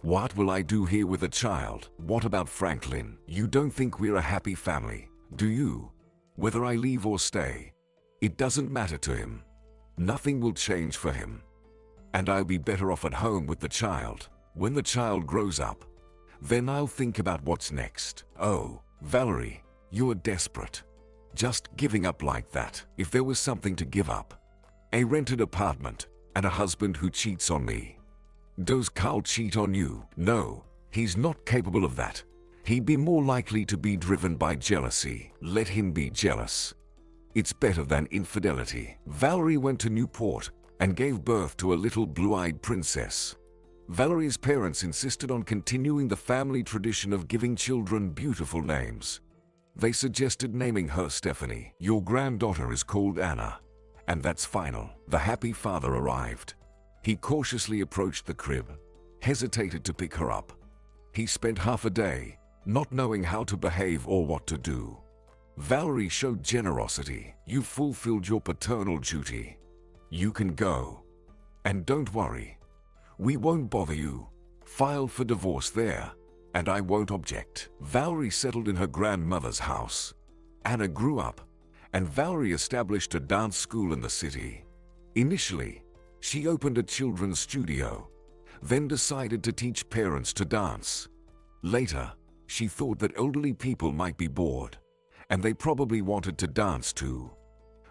What will I do here with a child?" What about Franklin? You don't think we're a happy family, do you? Whether I leave or stay, it doesn't matter to him. Nothing will change for him. And I'll be better off at home with the child. When the child grows up, then I'll think about what's next. Oh, Valerie, you're desperate. Just giving up like that. If there was something to give up, a rented apartment and a husband who cheats on me. Does Carl cheat on you? No, he's not capable of that. He'd be more likely to be driven by jealousy. Let him be jealous. It's better than infidelity. Valerie went to Newport and gave birth to a little blue-eyed princess. Valerie's parents insisted on continuing the family tradition of giving children beautiful names. They suggested naming her Stephanie. Your granddaughter is called Anna. And that's final. The happy father arrived. He cautiously approached the crib, hesitated to pick her up. He spent half a day, not knowing how to behave or what to do. Valerie showed generosity. "You've fulfilled your paternal duty. You can go. And don't worry. We won't bother you. File for divorce there, and I won't object." Valerie settled in her grandmother's house. Anna grew up, and Valerie established a dance school in the city. Initially, she opened a children's studio, then decided to teach parents to dance. Later, she thought that elderly people might be bored, and they probably wanted to dance too.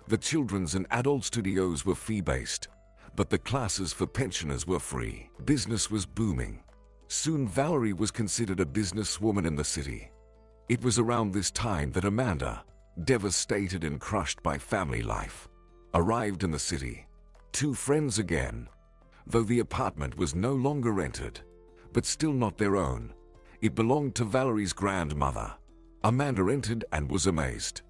The children's and adult studios were fee-based, but the classes for pensioners were free. Business was booming. Soon Valerie was considered a businesswoman in the city. It was around this time that Amanda, devastated and crushed by family life, arrived in the city. Two friends again, though the apartment was no longer rented, but still not their own. It belonged to Valerie's grandmother. Amanda entered and was amazed.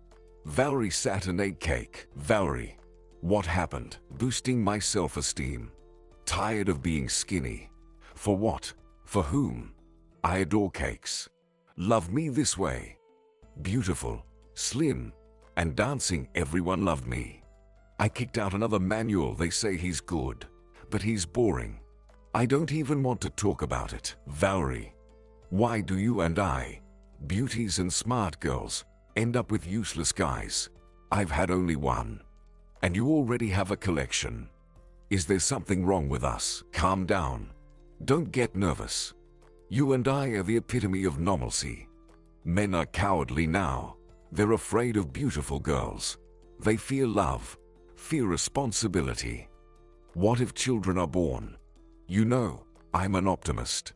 Valerie sat and ate cake. "Valerie, what happened?" "Boosting my self-esteem. Tired of being skinny. For what? For whom? I adore cakes. Love me this way. Beautiful, slim, and dancing, everyone loved me. I kicked out another manual. They say he's good, but he's boring. I don't even want to talk about it." "Valerie, why do you and I, beauties and smart girls, end up with useless guys? I've had only one, and you already have a collection. Is there something wrong with us?" "Calm down. Don't get nervous. You and I are the epitome of normalcy. Men are cowardly now. They're afraid of beautiful girls. They fear love, fear responsibility. What if children are born? You know, I'm an optimist.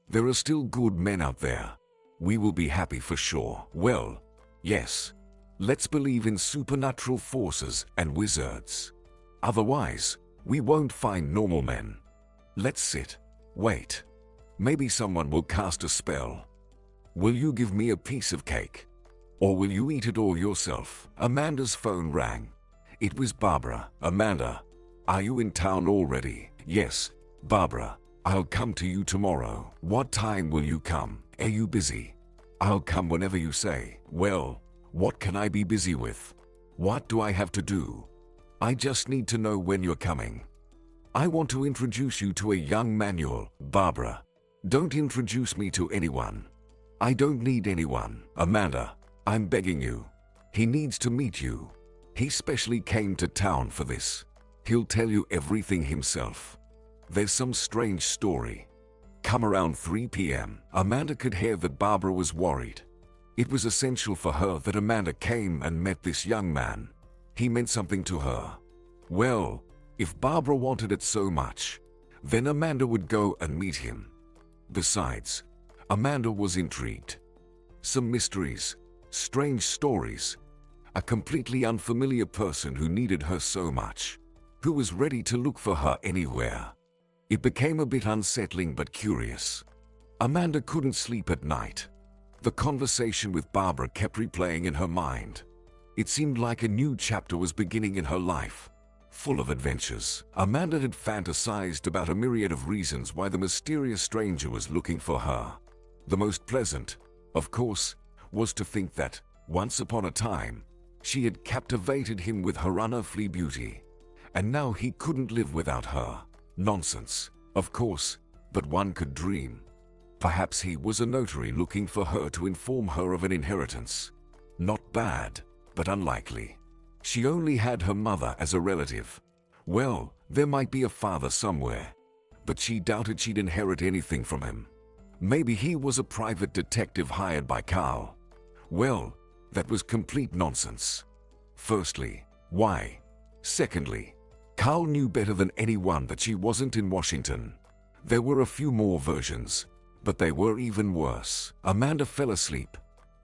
There are still good men out there. We will be happy for sure." "Well, yes. Let's believe in supernatural forces and wizards. Otherwise, we won't find normal men. Let's sit. Wait. Maybe someone will cast a spell. Will you give me a piece of cake? Or will you eat it all yourself? Amanda's phone rang. It was Barbara. Amanda, are you in town already? Yes, Barbara. I'll come to you tomorrow. What time will you come? Are you busy? I'll come whenever you say. Well, what can I be busy with? What do I have to do? I just need to know when you're coming. I want to introduce you to a young manual. Barbara, don't introduce me to anyone. I don't need anyone. Amanda, I'm begging you. He needs to meet you. He specially came to town for this. He'll tell you everything himself. There's some strange story. Come around 3 p.m. Amanda could hear that Barbara was worried. It was essential for her that Amanda came and met this young man. He meant something to her. Well, if Barbara wanted it so much, then Amanda would go and meet him. Besides, Amanda was intrigued. Some mysteries, strange stories, a completely unfamiliar person who needed her so much, who was ready to look for her anywhere. It became a bit unsettling but curious. Amanda couldn't sleep at night. The conversation with Barbara kept replaying in her mind. It seemed like a new chapter was beginning in her life, full of adventures. Amanda had fantasized about a myriad of reasons why the mysterious stranger was looking for her. The most pleasant, of course, was to think that, once upon a time, she had captivated him with her unearthly beauty, and now he couldn't live without her. Nonsense, of course, but one could dream. Perhaps he was a notary looking for her to inform her of an inheritance. Not bad, but unlikely. She only had her mother as a relative. Well, there might be a father somewhere, but she doubted she'd inherit anything from him. Maybe he was a private detective hired by Carl. Well, that was complete nonsense. Firstly, why? Secondly, Carl knew better than anyone that she wasn't in Washington. There were a few more versions, but they were even worse. Amanda fell asleep,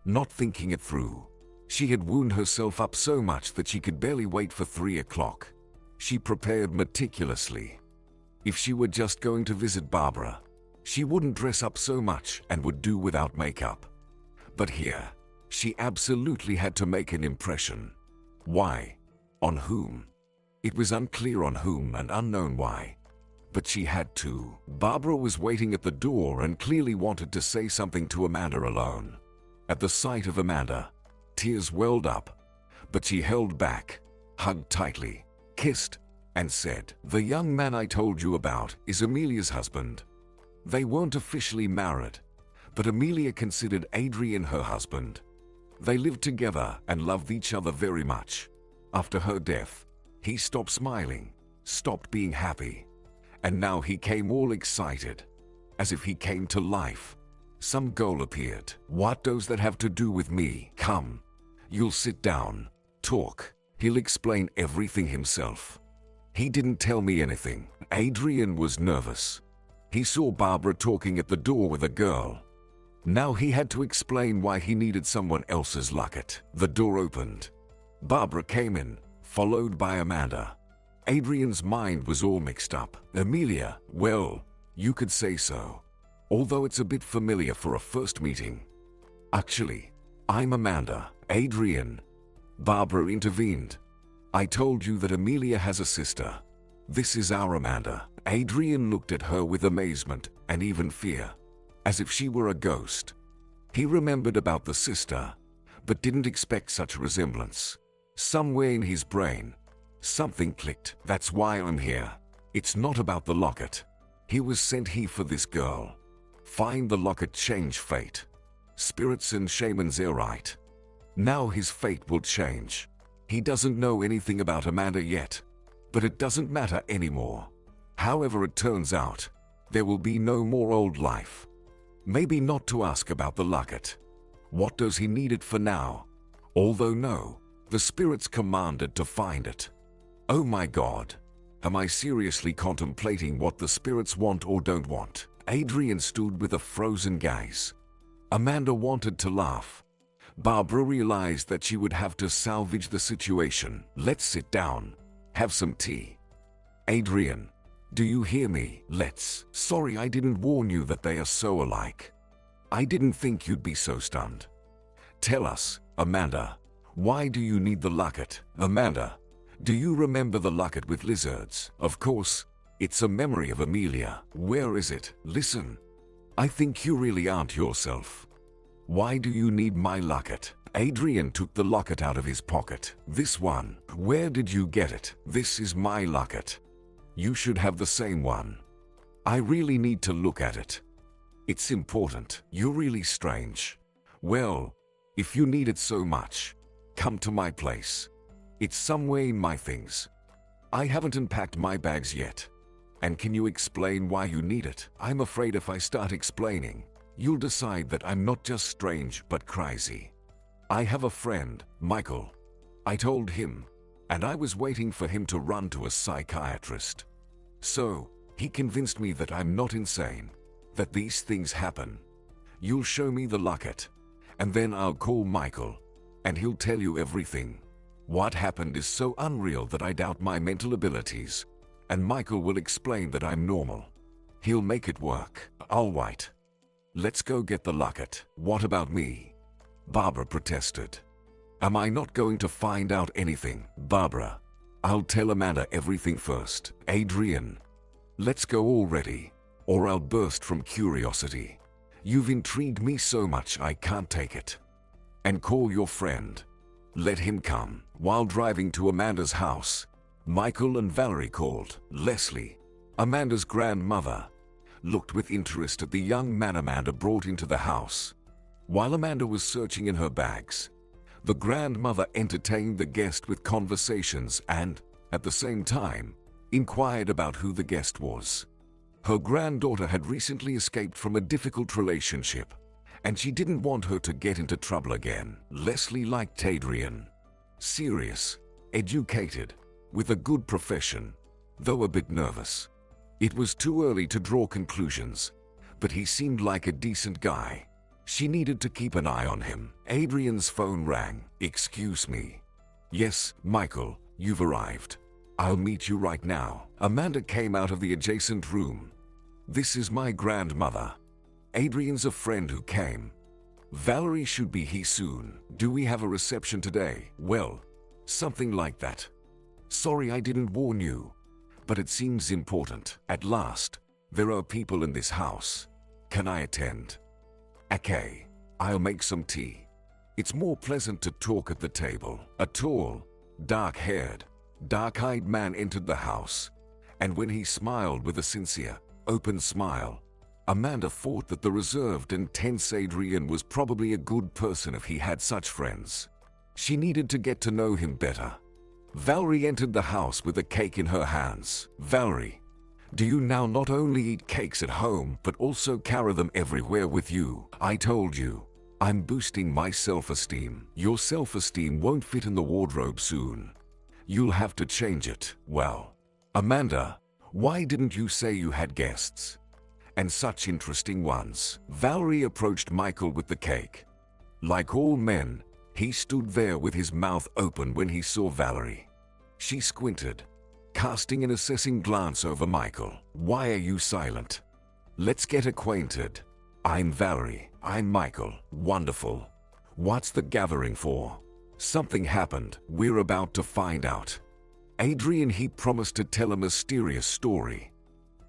not thinking it through. She had wound herself up so much that she could barely wait for 3 o'clock. She prepared meticulously. If she were just going to visit Barbara, she wouldn't dress up so much and would do without makeup. But here, she absolutely had to make an impression. Why? On whom? It was unclear on whom and unknown why. But she had to. Barbara was waiting at the door and clearly wanted to say something to Amanda alone. At the sight of Amanda, tears welled up, but she held back, hugged tightly, kissed, and said, "The young man I told you about is Amelia's husband." They weren't officially married, but Amelia considered Adrian her husband. They lived together and loved each other very much. After her death, he stopped smiling, stopped being happy, and now he came all excited, as if he came to life. Some goal appeared. What does that have to do with me? Come, you'll sit down, talk. He'll explain everything himself. He didn't tell me anything. Adrian was nervous. He saw Barbara talking at the door with a girl. Now he had to explain why he needed someone else's locket. The door opened. Barbara came in, followed by Amanda. Adrian's mind was all mixed up. Amelia, well, you could say so. Although it's a bit familiar for a first meeting. Actually, I'm Amanda. Adrian. Barbara intervened. I told you that Amelia has a sister. This is our Amanda. Adrian looked at her with amazement and even fear, as if she were a ghost. He remembered about the sister, but didn't expect such a resemblance. Somewhere in his brain, something clicked. That's why I'm here. It's not about the locket. He was sent here for this girl. Find the locket, change fate. Spirits and shamans are right. Now his fate will change. He doesn't know anything about Amanda yet, but it doesn't matter anymore. However it turns out, there will be no more old life. Maybe not to ask about the locket. What does he need it for now? Although no, the spirits commanded to find it. Oh my God. Am I seriously contemplating what the spirits want or don't want? Adrian stood with a frozen gaze. Amanda wanted to laugh, Barbara realized that she would have to salvage the situation. Let's sit down. Have some tea. Adrian, do you hear me? Sorry I didn't warn you that they are so alike. I didn't think you'd be so stunned. Tell us, Amanda, why do you need the locket? Amanda, do you remember the locket with lizards? Of course, it's a memory of Amelia. Where is it? Listen, I think you really aren't yourself. Why do you need my locket? Adrian took the locket out of his pocket. This one. Where did you get it? This is my locket. You should have the same one. I really need to look at it. It's important. You're really strange. Well, if you need it so much, come to my place. It's somewhere in my things. I haven't unpacked my bags yet. And can you explain why you need it? I'm afraid if I start explaining, you'll decide that I'm not just strange but crazy. I have a friend, Michael. I told him, and I was waiting for him to run to a psychiatrist. So, he convinced me that I'm not insane, that these things happen. You'll show me the locket, and then I'll call Michael, and he'll tell you everything. What happened is so unreal that I doubt my mental abilities, and Michael will explain that I'm normal. He'll make it work. All right. Let's go get the locket. What about me? Barbara protested. Am I not going to find out anything? Barbara, I'll tell Amanda everything first. Adrian, let's go already, or I'll burst from curiosity. You've intrigued me so much I can't take it. And call your friend. Let him come. While driving to Amanda's house, Michael and Valerie called. Leslie, Amanda's grandmother, looked with interest at the young man Amanda brought into the house. While Amanda was searching in her bags, the grandmother entertained the guest with conversations and, at the same time, inquired about who the guest was. Her granddaughter had recently escaped from a difficult relationship, and she didn't want her to get into trouble again. Leslie liked Adrian. Serious, educated, with a good profession, though a bit nervous. It was too early to draw conclusions, but he seemed like a decent guy. She needed to keep an eye on him. Adrian's phone rang. Excuse me. Yes, Michael, you've arrived. I'll meet you right now. Amanda came out of the adjacent room. This is my grandmother. Adrian's a friend who came. Valerie should be here soon. Do we have a reception today? Well, something like that. Sorry I didn't warn you, but it seems important. At last, there are people in this house. Can I attend? Okay, I'll make some tea. It's more pleasant to talk at the table. A tall, dark-haired, dark-eyed man entered the house, and when he smiled with a sincere, open smile, Amanda thought that the reserved and tense Adrian was probably a good person if he had such friends. She needed to get to know him better. Valerie entered the house with a cake in her hands. Valerie, do you now not only eat cakes at home but also carry them everywhere with you? I told you, I'm boosting my self-esteem. Your self-esteem won't fit in the wardrobe soon. You'll have to change it. Well, Amanda, why didn't you say you had guests? And such interesting ones. Valerie approached Michael with the cake. Like all men, he stood there with his mouth open when he saw Valerie. She squinted, casting an assessing glance over Michael. Why are you silent? Let's get acquainted. I'm Valerie. I'm Michael. Wonderful. What's the gathering for? Something happened. We're about to find out. Adrian, he promised to tell a mysterious story.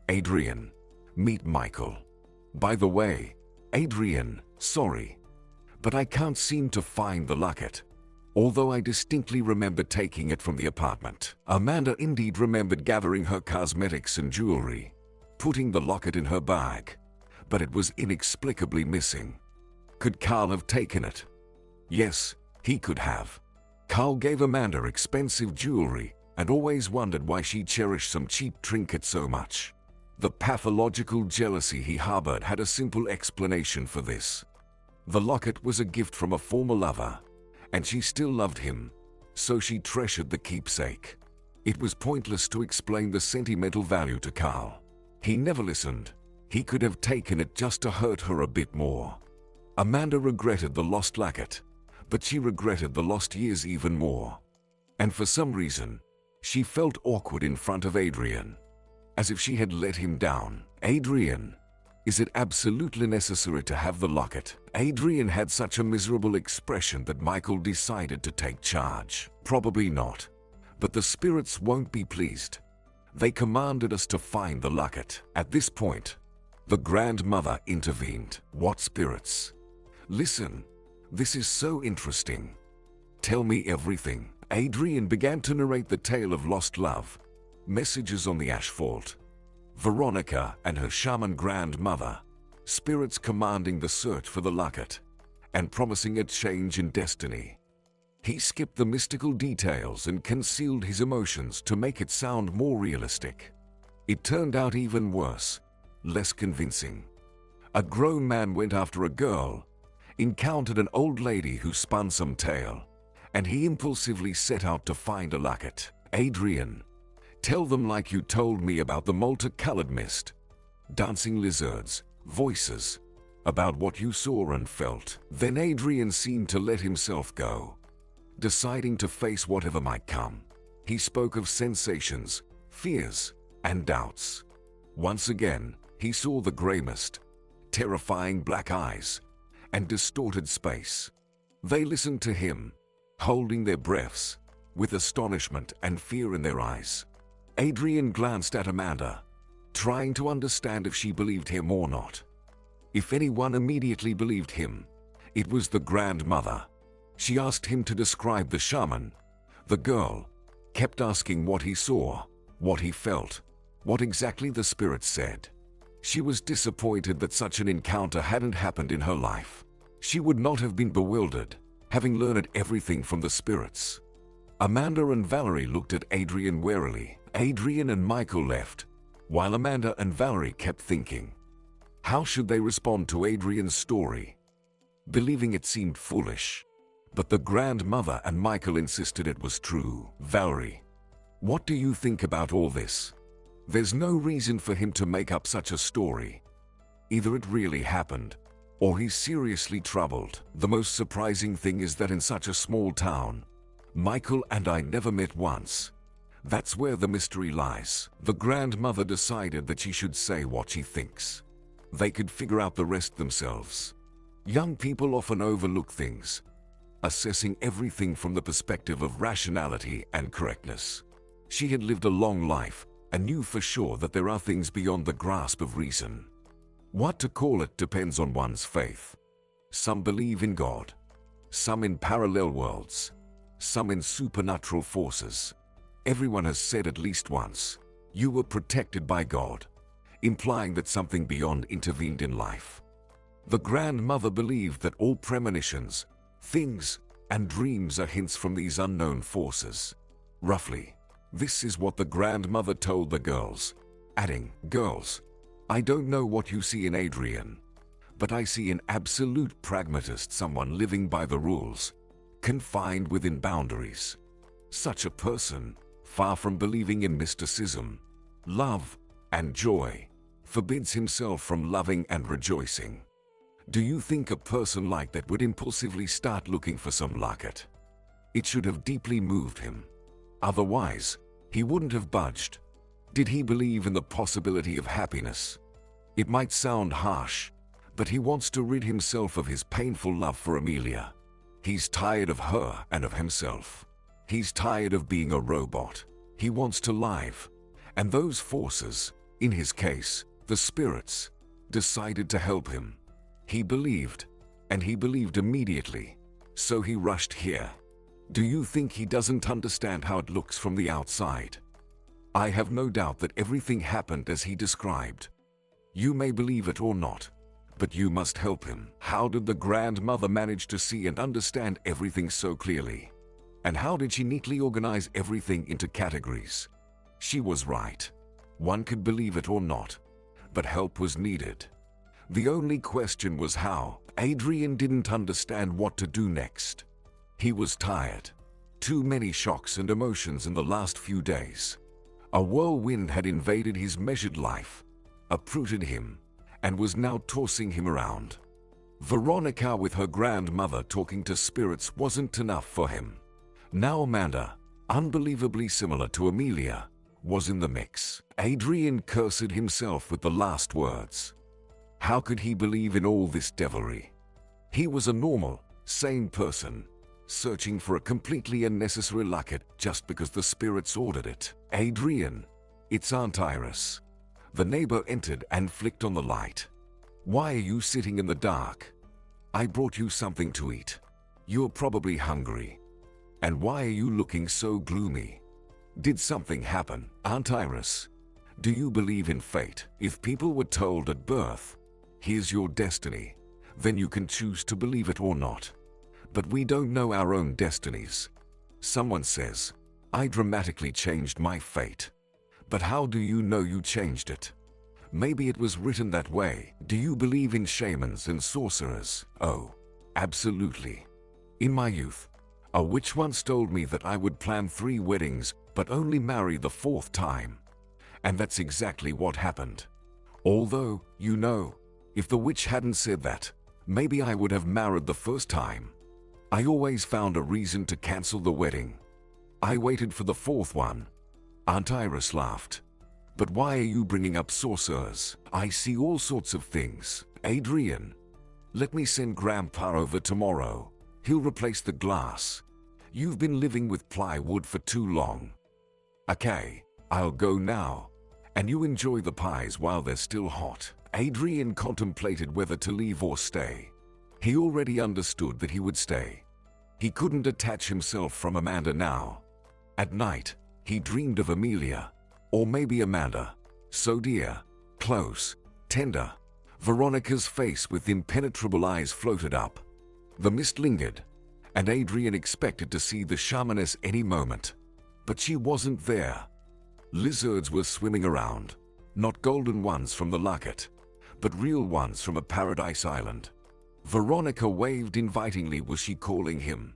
Adrian, meet Michael. By the way, Adrian, sorry, but I can't seem to find the locket, although I distinctly remember taking it from the apartment. Amanda indeed remembered gathering her cosmetics and jewelry, putting the locket in her bag, but it was inexplicably missing. Could Carl have taken it? Yes, he could have. Carl gave Amanda expensive jewelry and always wondered why she cherished some cheap trinket so much. The pathological jealousy he harbored had a simple explanation for this. The locket was a gift from a former lover, and she still loved him, so she treasured the keepsake. It was pointless to explain the sentimental value to Carl. He never listened. He could have taken it just to hurt her a bit more. Amanda regretted the lost locket, But she regretted the lost years even more. And for some reason, she felt awkward in front of Adrian, as if she had let him down. Adrian, is it absolutely necessary to have the locket? Adrian had such a miserable expression that Michael decided to take charge. Probably not. But the spirits won't be pleased. They commanded us to find the locket. At this point, the grandmother intervened. What spirits? Listen, this is so interesting. Tell me everything. Adrian began to narrate the tale of lost love, messages on the Asphalt, Veronica and her shaman grandmother, spirits commanding the search for the locket, and promising a change in destiny. He skipped the mystical details and concealed his emotions to make it sound more realistic. It turned out even worse, less convincing. A grown man went after a girl, encountered an old lady who spun some tale, and he impulsively set out to find a locket. Adrian, tell them like you told me about the multicolored mist, dancing lizards, voices, about what you saw and felt. Then Adrian seemed to let himself go, deciding to face whatever might come. He spoke of sensations, fears, and doubts. Once again, he saw the gray mist, terrifying black eyes, and distorted space. They listened to him, holding their breaths, with astonishment and fear in their eyes. Adrian glanced at Amanda, trying to understand if she believed him or not. If anyone immediately believed him, it was the grandmother. She asked him to describe the shaman. The girl kept asking what he saw, what he felt, what exactly the spirit said. She was disappointed that such an encounter hadn't happened in her life. She would not have been bewildered, having learned everything from the spirits. Amanda and Valerie looked at Adrian warily. Adrian and Michael left, while Amanda and Valerie kept thinking. How should they respond to Adrian's story? Believing it seemed foolish. But the grandmother and Michael insisted it was true. Valerie, what do you think about all this? There's no reason for him to make up such a story. Either it really happened, or he's seriously troubled. The most surprising thing is that in such a small town, Michael and I never met once. That's where the mystery lies. The grandmother decided that she should say what she thinks. They could figure out the rest themselves. Young people often overlook things, assessing everything from the perspective of rationality and correctness. She had lived a long life and knew for sure that there are things beyond the grasp of reason. What to call it depends on one's faith. Some believe in God, some in parallel worlds, some in supernatural forces. Everyone has said at least once, you were protected by God, implying that something beyond intervened in life. The grandmother believed that all premonitions, things, and dreams are hints from these unknown forces. Roughly, this is what the grandmother told the girls, adding, "Girls, I don't know what you see in Adrian, but I see an absolute pragmatist, someone living by the rules, confined within boundaries. Such a person, far from believing in mysticism, love, and joy, forbids himself from loving and rejoicing. Do you think a person like that would impulsively start looking for some locket? It should have deeply moved him. Otherwise, he wouldn't have budged. Did he believe in the possibility of happiness? It might sound harsh, but he wants to rid himself of his painful love for Amelia. He's tired of her and of himself. He's tired of being a robot. He wants to live. And those forces, in his case, the spirits, decided to help him. He believed, and he believed immediately. So he rushed here. Do you think he doesn't understand how it looks from the outside? I have no doubt that everything happened as he described. You may believe it or not, but you must help him." How did the grandmother manage to see and understand everything so clearly? And how did she neatly organize everything into categories? She was right. One could believe it or not, but help was needed. The only question was how. Adrian didn't understand what to do next. He was tired. Too many shocks and emotions in the last few days. A whirlwind had invaded his measured life, uprooted him, and was now tossing him around. Veronica with her grandmother talking to spirits wasn't enough for him. Now Amanda, unbelievably similar to Amelia, was in the mix. Adrian cursed himself with the last words. How could he believe in all this devilry? He was a normal, sane person, searching for a completely unnecessary locket just because the spirits ordered it. Adrian, it's Aunt Iris. The neighbor entered and flicked on the light. Why are you sitting in the dark? I brought you something to eat. You're probably hungry. And why are you looking so gloomy? Did something happen, Aunt Iris? Do you believe in fate? If people were told at birth, here's your destiny, then you can choose to believe it or not. But we don't know our own destinies. Someone says, I dramatically changed my fate. But how do you know you changed it? Maybe it was written that way. Do you believe in shamans and sorcerers? Oh, absolutely. In my youth, a witch once told me that I would plan 3 weddings but only marry the 4th time. And that's exactly what happened. Although, you know, if the witch hadn't said that, maybe I would have married the first time. I always found a reason to cancel the wedding. I waited for the 4th one. Aunt Iris laughed. But why are you bringing up sorcerers? I see all sorts of things. Adrian, let me send Grandpa over tomorrow. He'll replace the glass. You've been living with plywood for too long. Okay, I'll go now. And you enjoy the pies while they're still hot. Adrian contemplated whether to leave or stay. He already understood that he would stay. He couldn't detach himself from Amanda now. At night, he dreamed of Amelia. Or maybe Amanda. So dear, close, tender. Veronica's face with impenetrable eyes floated up. The mist lingered, and Adrian expected to see the shamaness any moment. But she wasn't there. Lizards were swimming around. Not golden ones from the locket, but real ones from a paradise island. Veronica waved invitingly. Was she calling him?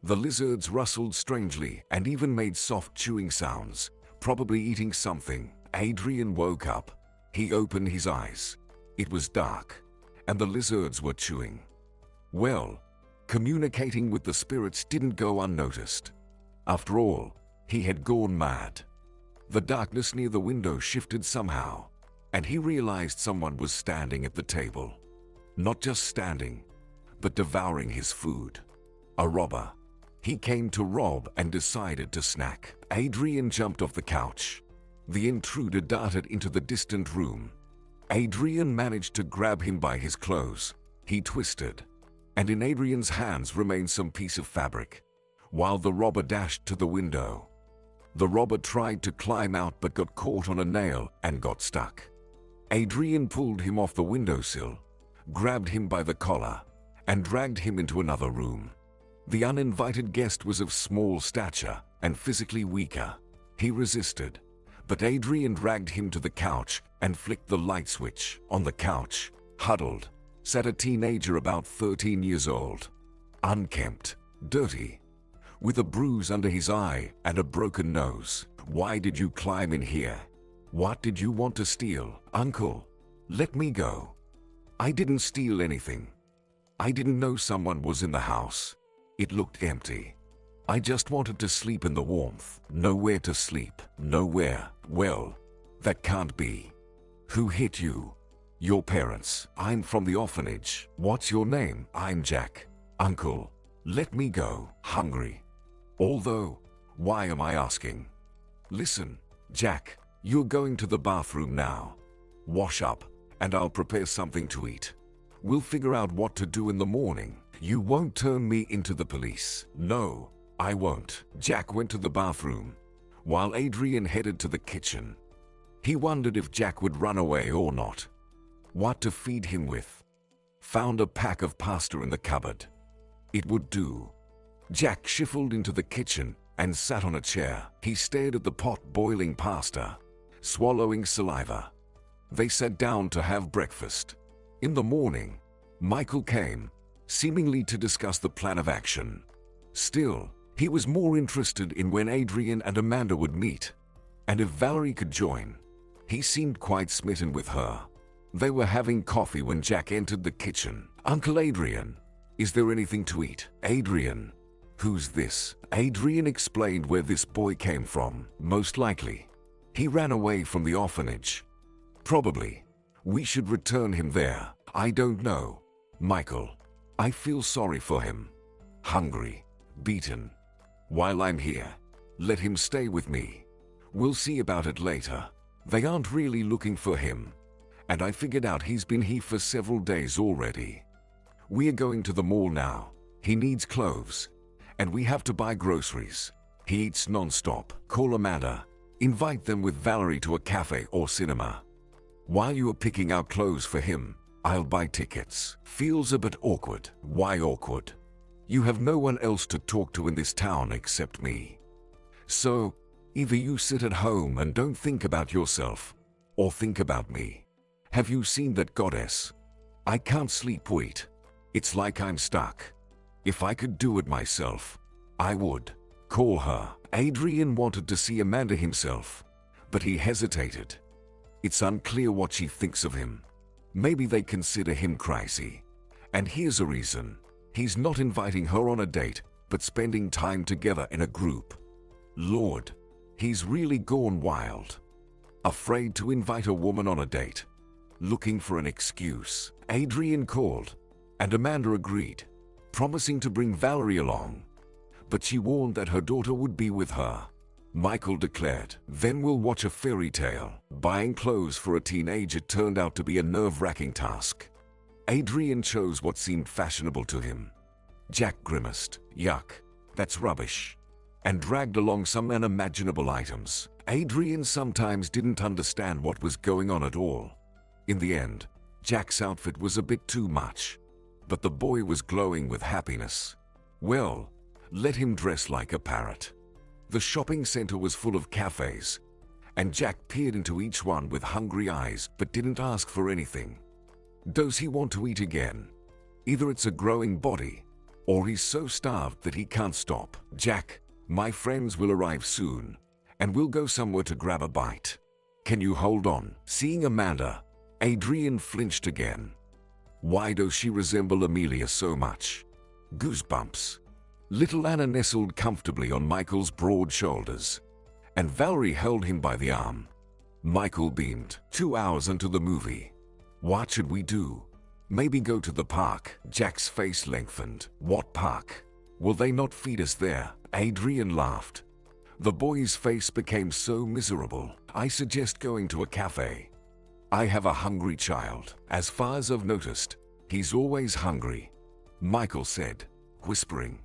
The lizards rustled strangely and even made soft chewing sounds, probably eating something. Adrian woke up. He opened his eyes. It was dark, and the lizards were chewing. Well, communicating with the spirits didn't go unnoticed. After all, he had gone mad. The darkness near the window shifted somehow, and he realized someone was standing at the table. Not just standing, but devouring his food. A robber. He came to rob and decided to snack. Adrian jumped off the couch. The intruder darted into the distant room. Adrian managed to grab him by his clothes. He twisted, and in Adrian's hands remained some piece of fabric, while the robber dashed to the window. The robber tried to climb out but got caught on a nail and got stuck. Adrian pulled him off the windowsill, grabbed him by the collar, and dragged him into another room. The uninvited guest was of small stature and physically weaker. He resisted, but Adrian dragged him to the couch and flicked the light switch. On the couch, huddled, sat a teenager about 13 years old. Unkempt, dirty, with a bruise under his eye and a broken nose. Why did you climb in here? What did you want to steal? Uncle, let me go. I didn't steal anything. I didn't know someone was in the house. It looked empty. I just wanted to sleep in the warmth. Nowhere to sleep. Nowhere. Well, that can't be. Who hit you? Your parents. I'm from the orphanage. What's your name? I'm Jack. Uncle, let me go. Hungry. Although, why am I asking? Listen, Jack, you're going to the bathroom now. Wash up, and I'll prepare something to eat. We'll figure out what to do in the morning. You won't turn me into the police. No, I won't. Jack went to the bathroom, while Adrian headed to the kitchen. He wondered if Jack would run away or not. What to feed him with? Found a pack of pasta in the cupboard. It would do. Jack shuffled into the kitchen and sat on a chair. He stared at the pot boiling pasta, swallowing saliva. They sat down to have breakfast. In the morning, Michael came, seemingly to discuss the plan of action. Still, he was more interested in when Adrian and Amanda would meet, and if Valerie could join. He seemed quite smitten with her. They were having coffee when Jack entered the kitchen. "Uncle Adrian, is there anything to eat?" "Adrian? Who's this?" Adrian explained where this boy came from. "Most likely, he ran away from the orphanage. Probably. We should return him there." "I don't know, Michael. I feel sorry for him. Hungry, beaten. While I'm here, let him stay with me. We'll see about it later." They aren't really looking for him, and I figured out he's been here for several days already. We're going to the mall now. He needs clothes, and we have to buy groceries. He eats non-stop. Call Amanda. Invite them with Valerie to a cafe or cinema. While you are picking out clothes for him, I'll buy tickets. Feels a bit awkward. Why awkward? You have no one else to talk to in this town except me. So, either you sit at home and don't think about yourself, or think about me. Have you seen that goddess? I can't sleep, wait. It's like I'm stuck. If I could do it myself, I would. Call her. Adrian wanted to see Amanda himself, but he hesitated. It's unclear what she thinks of him. Maybe they consider him crazy. And here's a reason. He's not inviting her on a date, but spending time together in a group. Lord, he's really gone wild. Afraid to invite a woman on a date. Looking for an excuse. Adrian called, and Amanda agreed, promising to bring Valerie along. But she warned that her daughter would be with her. Michael declared, "Then we'll watch a fairy tale." Buying clothes for a teenager turned out to be a nerve-wracking task. Adrian chose what seemed fashionable to him. Jack grimaced, "Yuck, that's rubbish," and dragged along some unimaginable items. Adrian sometimes didn't understand what was going on at all. In the end, Jack's outfit was a bit too much, but the boy was glowing with happiness. Well, let him dress like a parrot. The shopping center was full of cafes, and Jack peered into each one with hungry eyes but didn't ask for anything. Does he want to eat again? Either it's a growing body, or he's so starved that he can't stop. "Jack, my friends will arrive soon, and we'll go somewhere to grab a bite. Can you hold on?" Seeing Amanda, Adrian flinched again. Why does she resemble Amelia so much? Goosebumps. Little Anna nestled comfortably on Michael's broad shoulders, and Valerie held him by the arm. Michael beamed. 2 hours into the movie. What should we do? Maybe go to the park. Jack's face lengthened. What park? Will they not feed us there? Adrian laughed. The boy's face became so miserable. I suggest going to a cafe. I have a hungry child. As far as I've noticed, he's always hungry, Michael said, whispering.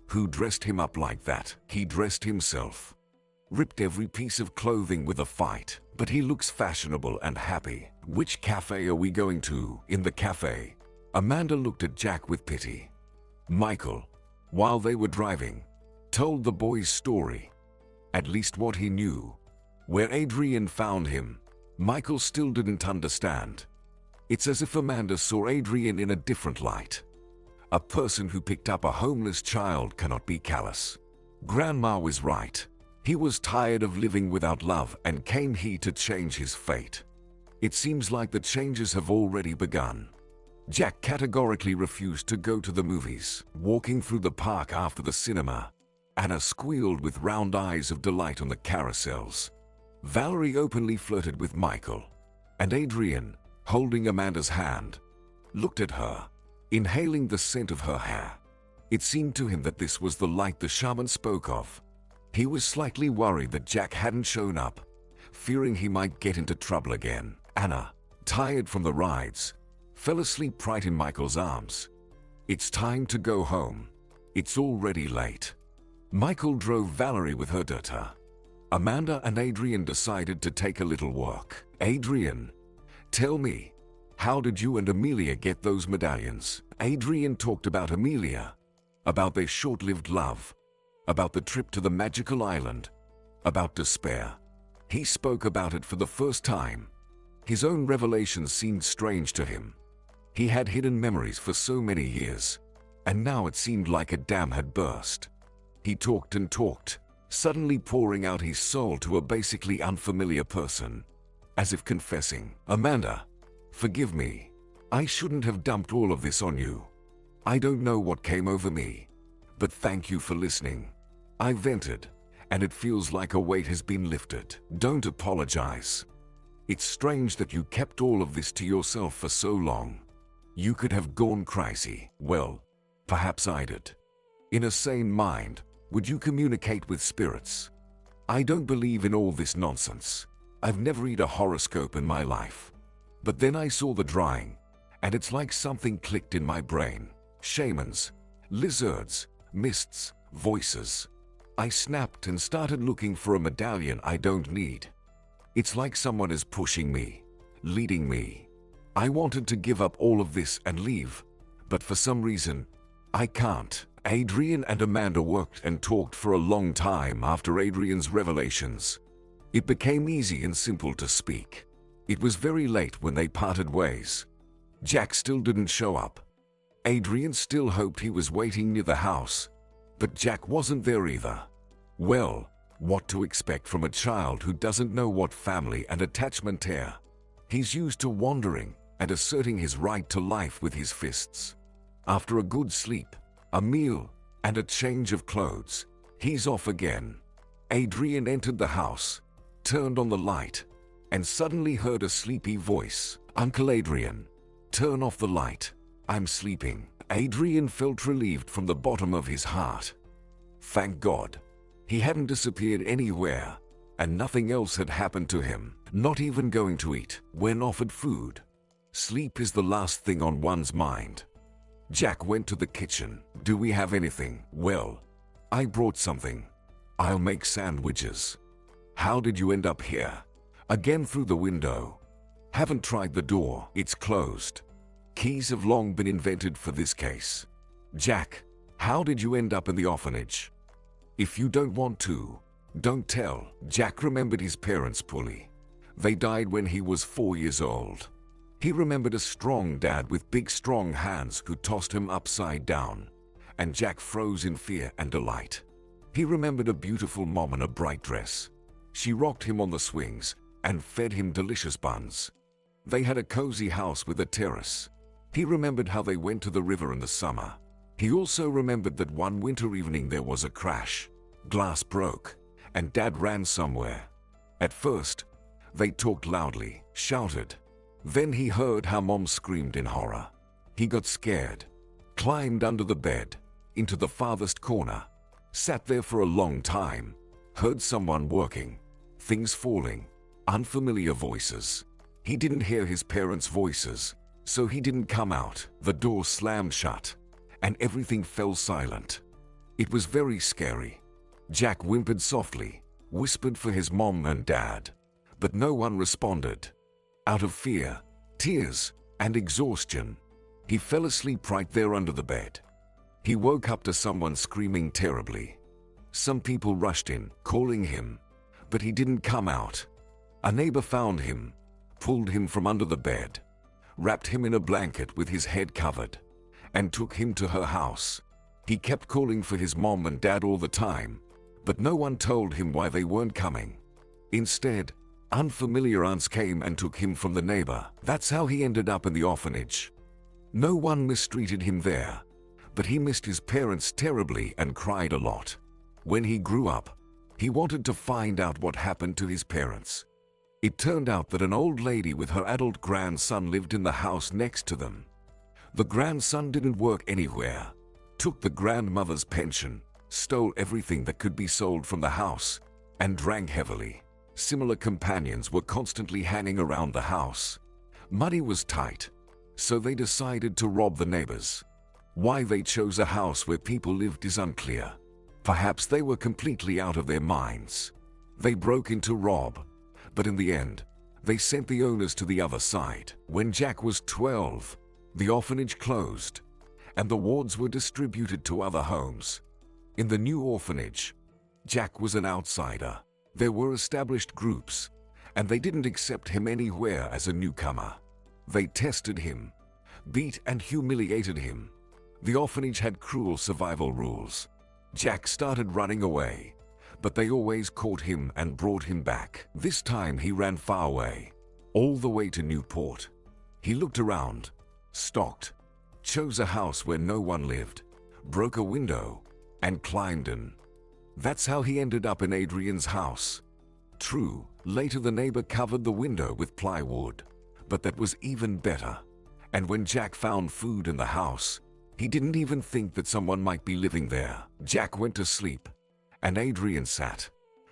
Who dressed him up like that? He dressed himself. Ripped every piece of clothing with a fight, but he looks fashionable and happy. Which cafe are we going to? In the cafe. Amanda looked at Jack with pity. Michael, while they were driving, told the boy's story. At least what he knew. Where Adrian found him, Michael still didn't understand. It's as if Amanda saw Adrian in a different light. A person who picked up a homeless child cannot be callous. Grandma was right. He was tired of living without love and came here to change his fate. It seems like the changes have already begun. Jack categorically refused to go to the movies. Walking through the park after the cinema, Anna squealed with round eyes of delight on the carousels. Valerie openly flirted with Michael, and Adrian, holding Amanda's hand, looked at her, inhaling the scent of her hair. It seemed to him that this was the light the shaman spoke of. He was slightly worried that Jack hadn't shown up, fearing he might get into trouble again. Anna, tired from the rides, fell asleep right in Michael's arms. It's time to go home. It's already late. Michael drove Valerie with her daughter. Amanda and Adrian decided to take a little walk. Adrian, tell me, how did you and Amelia get those medallions? Adrian talked about Amelia, about their short-lived love, about the trip to the magical island, about despair. He spoke about it for the first time. His own revelations seemed strange to him. He had hidden memories for so many years, and now it seemed like a dam had burst. He talked and talked, suddenly pouring out his soul to a basically unfamiliar person, as if confessing. Amanda, Forgive me. I shouldn't have dumped all of this on you. I don't know what came over me, but thank you for listening. I vented, and it feels like a weight has been lifted. Don't apologize. It's strange that you kept all of this to yourself for so long. You could have gone crazy. Well, perhaps I did. In a sane mind, would you communicate with spirits? I don't believe in all this nonsense. I've never read a horoscope in my life. But then I saw the drawing, and it's like something clicked in my brain. Shamans, lizards, mists, voices. I snapped and started looking for a medallion I don't need. It's like someone is pushing me, leading me. I wanted to give up all of this and leave, but for some reason, I can't. Adrian and Amanda worked and talked for a long time after Adrian's revelations. It became easy and simple to speak. It was very late when they parted ways. Jack still didn't show up. Adrian still hoped he was waiting near the house, but Jack wasn't there either. Well, what to expect from a child who doesn't know what family and attachment are? He's used to wandering and asserting his right to life with his fists. After a good sleep, a meal, and a change of clothes, he's off again. Adrian entered the house, turned on the light, and suddenly heard a sleepy voice. "Uncle Adrian, turn off the light. I'm sleeping." Adrian felt relieved from the bottom of his heart. Thank God. He hadn't disappeared anywhere, and nothing else had happened to him, not even going to eat when offered food. Sleep is the last thing on one's mind. Jack went to the kitchen. "Do we have anything?" "Well, I brought something. I'll make sandwiches." "How did you end up here?" "Again through the window." "Haven't tried the door. It's closed." Keys have long been invented for this case. "Jack, how did you end up in the orphanage?" "If you don't want to, don't tell." Jack remembered his parents poorly. They died when he was 4 years old. He remembered a strong dad with big strong hands who tossed him upside down, and Jack froze in fear and delight. He remembered a beautiful mom in a bright dress. She rocked him on the swings and fed him delicious buns. They had a cozy house with a terrace. He remembered how they went to the river in the summer. He also remembered that one winter evening there was a crash. Glass broke, and Dad ran somewhere. At first, they talked loudly, shouted. Then he heard how Mom screamed in horror. He got scared, climbed under the bed, into the farthest corner, sat there for a long time, heard someone working, things falling, unfamiliar voices. He didn't hear his parents' voices, so he didn't come out. The door slammed shut, and everything fell silent. It was very scary. Jack whimpered softly, whispered for his mom and dad, but no one responded. Out of fear, tears, and exhaustion, he fell asleep right there under the bed. He woke up to someone screaming terribly. Some people rushed in, calling him, but he didn't come out. A neighbor found him, pulled him from under the bed, wrapped him in a blanket with his head covered, and took him to her house. He kept calling for his mom and dad all the time, but no one told him why they weren't coming. Instead, unfamiliar aunts came and took him from the neighbor. That's how he ended up in the orphanage. No one mistreated him there, but he missed his parents terribly and cried a lot. When he grew up, he wanted to find out what happened to his parents. It turned out that an old lady with her adult grandson lived in the house next to them. The grandson didn't work anywhere, took the grandmother's pension, stole everything that could be sold from the house, and drank heavily. Similar companions were constantly hanging around the house. Money was tight, so they decided to rob the neighbors. Why they chose a house where people lived is unclear. Perhaps they were completely out of their minds. They broke in to rob, but in the end, they sent the owners to the other side. When Jack was 12, the orphanage closed, and the wards were distributed to other homes. In the new orphanage, Jack was an outsider. There were established groups, and they didn't accept him anywhere as a newcomer. They tested him, beat and humiliated him. The orphanage had cruel survival rules. Jack started running away, but they always caught him and brought him back. This time he ran far away, all the way to Newport. He looked around, stalked, chose a house where no one lived, broke a window, and climbed in. That's how he ended up in Adrian's house. True, later the neighbor covered the window with plywood, but that was even better. And when Jack found food in the house, he didn't even think that someone might be living there. Jack went to sleep, and Adrian sat,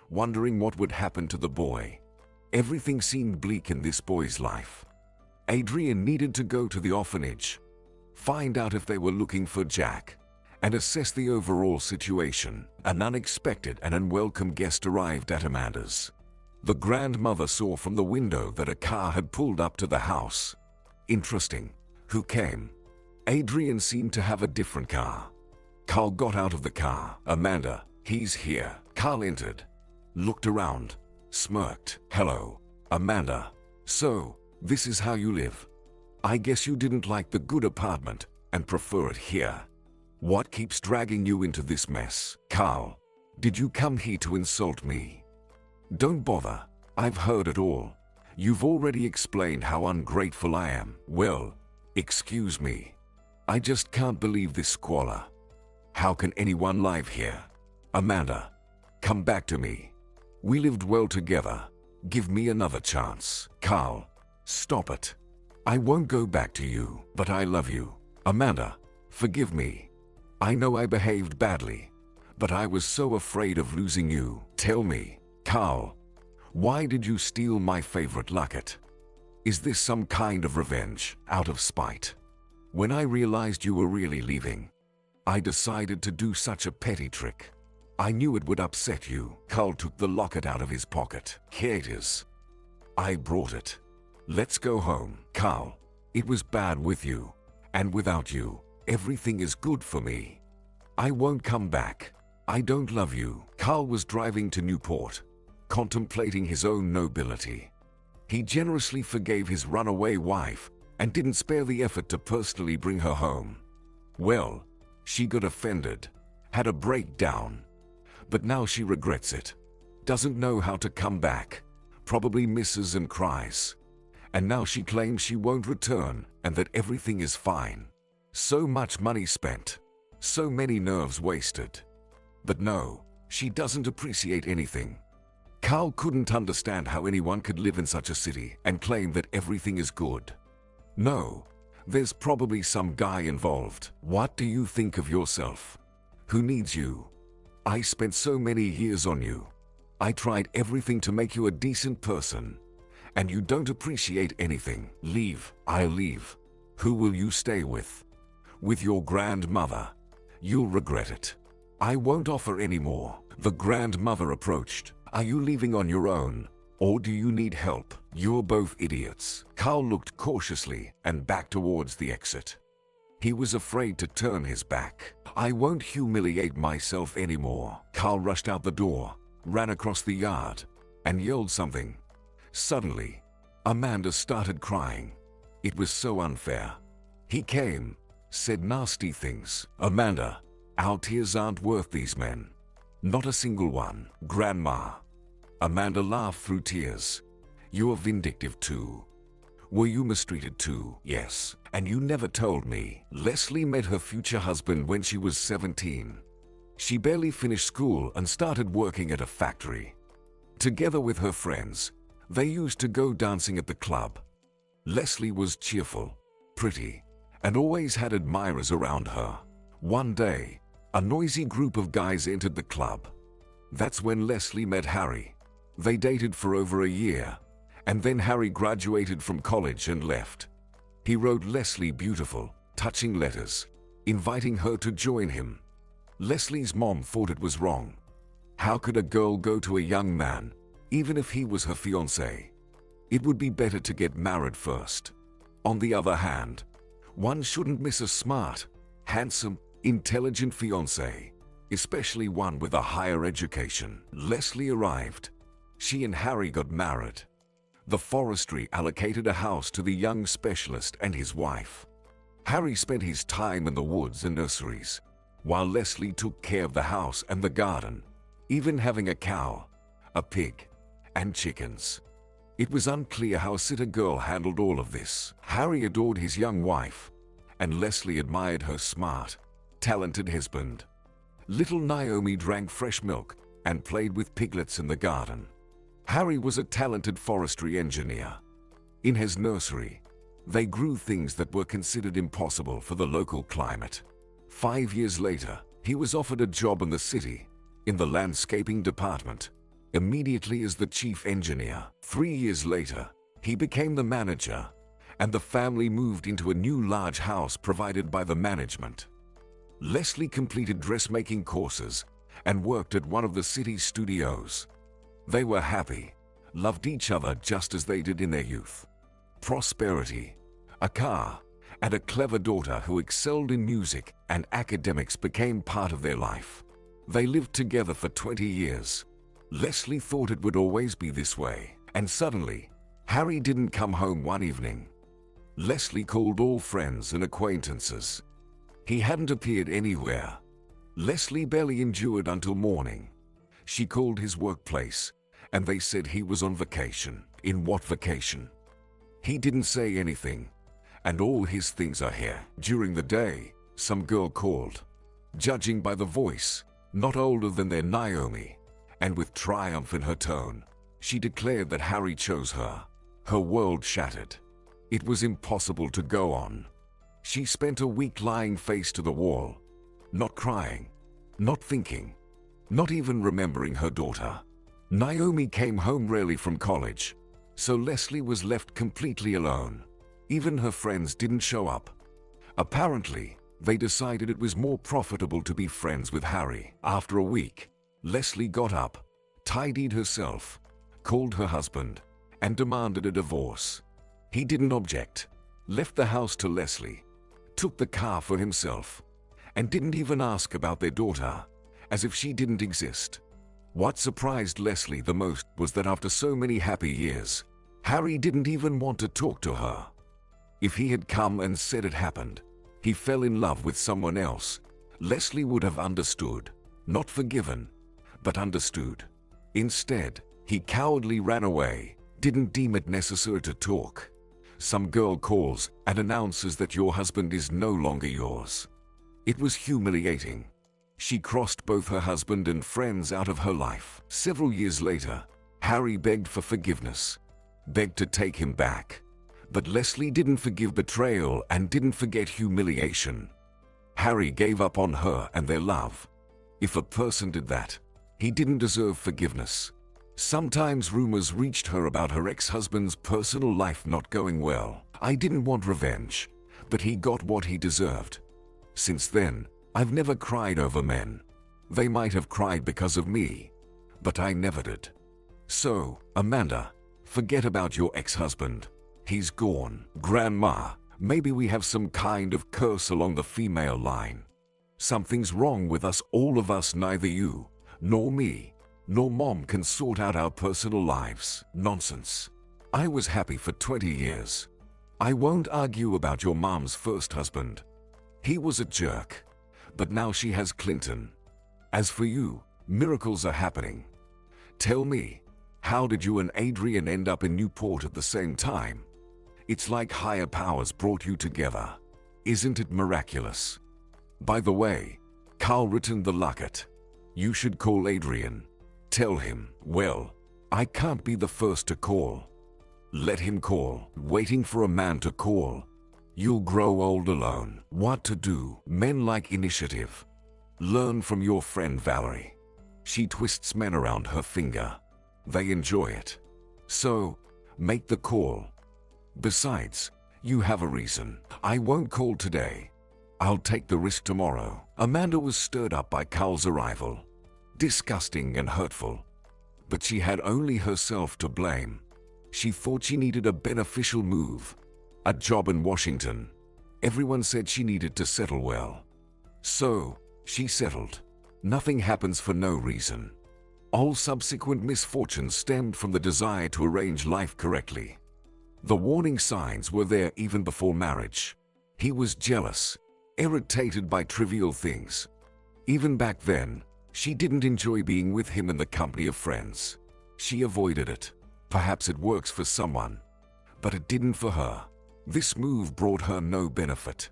wondering what would happen to the boy. Everything seemed bleak in this boy's life. Adrian needed to go to the orphanage, find out if they were looking for Jack, and assess the overall situation. An unexpected and unwelcome guest arrived at Amanda's. The grandmother saw from the window that a car had pulled up to the house. Interesting. Who came? Adrian seemed to have a different car. Carl got out of the car. Amanda, he's here. Carl entered, looked around, smirked. Hello, Amanda. So, this is how you live. I guess you didn't like the good apartment and prefer it here. What keeps dragging you into this mess? Carl, did you come here to insult me? Don't bother. I've heard it all. You've already explained how ungrateful I am. Well, excuse me. I just can't believe this squalor. How can anyone live here? Amanda, come back to me. We lived well together. Give me another chance. Carl, stop it. I won't go back to you, but I love you. Amanda, forgive me. I know I behaved badly, but I was so afraid of losing you. Tell me, Carl, why did you steal my favorite locket? Is this some kind of revenge, out of spite? When I realized you were really leaving, I decided to do such a petty trick. I knew it would upset you. Carl took the locket out of his pocket. Here it is. I brought it. Let's go home. Carl, it was bad with you, and without you, everything is good for me. I won't come back. I don't love you. Carl was driving to Newport, contemplating his own nobility. He generously forgave his runaway wife and didn't spare the effort to personally bring her home. Well, she got offended, had a breakdown, but now she regrets it. Doesn't know how to come back, probably misses and cries. And now she claims she won't return and that everything is fine. So much money spent, so many nerves wasted. But no, she doesn't appreciate anything. Carl couldn't understand how anyone could live in such a city and claim that everything is good. No, there's probably some guy involved. What do you think of yourself? Who needs you? I spent so many years on you. I tried everything to make you a decent person, and you don't appreciate anything. Leave. I'll leave. Who will you stay with? With your grandmother. You'll regret it. I won't offer any more. The grandmother approached. Are you leaving on your own, or do you need help? You're both idiots. Carl looked cautiously and back towards the exit. He was afraid to turn his back. I won't humiliate myself anymore. Carl rushed out the door, ran across the yard, and yelled something. Suddenly, Amanda started crying. It was so unfair. He came, said nasty things. Amanda, our tears aren't worth these men. Not a single one. Grandma. Amanda laughed through tears. You're vindictive too. Were you mistreated too? Yes. And you never told me. Leslie met her future husband when she was 17. She barely finished school and started working at a factory. Together with her friends, they used to go dancing at the club. Leslie was cheerful, pretty, and always had admirers around her. One day, a noisy group of guys entered the club. That's when Leslie met Harry. They dated for over a year, and then Harry graduated from college and left. He wrote Leslie beautiful, touching letters, inviting her to join him. Leslie's mom thought it was wrong. How could a girl go to a young man, even if he was her fiancé? It would be better to get married first. On the other hand, one shouldn't miss a smart, handsome, intelligent fiancé, especially one with a higher education. Leslie arrived. She and Harry got married. The forestry allocated a house to the young specialist and his wife. Harry spent his time in the woods and nurseries, while Leslie took care of the house and the garden, even having a cow, a pig, and chickens. It was unclear how a sitter girl handled all of this. Harry adored his young wife, and Leslie admired her smart, talented husband. Little Naomi drank fresh milk and played with piglets in the garden. Harry was a talented forestry engineer. In his nursery, they grew things that were considered impossible for the local climate. 5 years later, he was offered a job in the city, in the landscaping department, immediately as the chief engineer. 3 years later, he became the manager, and the family moved into a new large house provided by the management. Leslie completed dressmaking courses and worked at one of the city's studios. They were happy, loved each other just as they did in their youth. Prosperity, a car, and a clever daughter who excelled in music and academics became part of their life. They lived together for 20 years. Leslie thought it would always be this way, and suddenly, Harry didn't come home one evening. Leslie called all friends and acquaintances. He hadn't appeared anywhere. Leslie barely endured until morning. She called his workplace, and they said he was on vacation. In what vacation? He didn't say anything, and all his things are here. During the day, some girl called. Judging by the voice, not older than their Naomi, and with triumph in her tone, she declared that Harry chose her. Her world shattered. It was impossible to go on. She spent a week lying face to the wall, not crying, not thinking, not even remembering her daughter. Naomi came home rarely from college, so Leslie was left completely alone. Even her friends didn't show up. Apparently, they decided it was more profitable to be friends with Harry. After a week, Leslie got up, tidied herself, called her husband, and demanded a divorce. He didn't object, left the house to Leslie, took the car for himself, and didn't even ask about their daughter, as if she didn't exist. What surprised Leslie the most was that after so many happy years, Harry didn't even want to talk to her. If he had come and said it happened, he fell in love with someone else, Leslie would have understood. Not forgiven, but understood. Instead, he cowardly ran away, didn't deem it necessary to talk. Some girl calls and announces that your husband is no longer yours. It was humiliating. She crossed both her husband and friends out of her life. Several years later, Harry begged for forgiveness, begged to take him back. But Leslie didn't forgive betrayal and didn't forget humiliation. Harry gave up on her and their love. If a person did that, he didn't deserve forgiveness. Sometimes rumors reached her about her ex-husband's personal life not going well. I didn't want revenge, but he got what he deserved. Since then, I've never cried over men. They might have cried because of me, but I never did. So, Amanda, forget about your ex-husband. He's gone. Grandma, maybe we have some kind of curse along the female line. Something's wrong with us, all of us. Neither you, nor me, nor Mom can sort out our personal lives. Nonsense. I was happy for 20 years. I won't argue about your mom's first husband. He was a jerk. But now she has Clinton. As for you, miracles are happening. Tell me, how did you and Adrian end up in Newport at the same time? It's like higher powers brought you together. Isn't it miraculous? By the way, Carl returned the locket. You should call Adrian. Tell him, well, I can't be the first to call. Let him call. Waiting for a man to call. You'll grow old alone. What to do? Men like initiative. Learn from your friend Valerie. She twists men around her finger. They enjoy it. So, make the call. Besides, you have a reason. I won't call today. I'll take the risk tomorrow. Amanda was stirred up by Carl's arrival. Disgusting and hurtful. But she had only herself to blame. She thought she needed a beneficial move. A job in Washington. Everyone said she needed to settle well. So, she settled. Nothing happens for no reason. All subsequent misfortunes stemmed from the desire to arrange life correctly. The warning signs were there even before marriage. He was jealous, irritated by trivial things. Even back then, she didn't enjoy being with him in the company of friends. She avoided it. Perhaps it works for someone, but it didn't for her. This move brought her no benefit.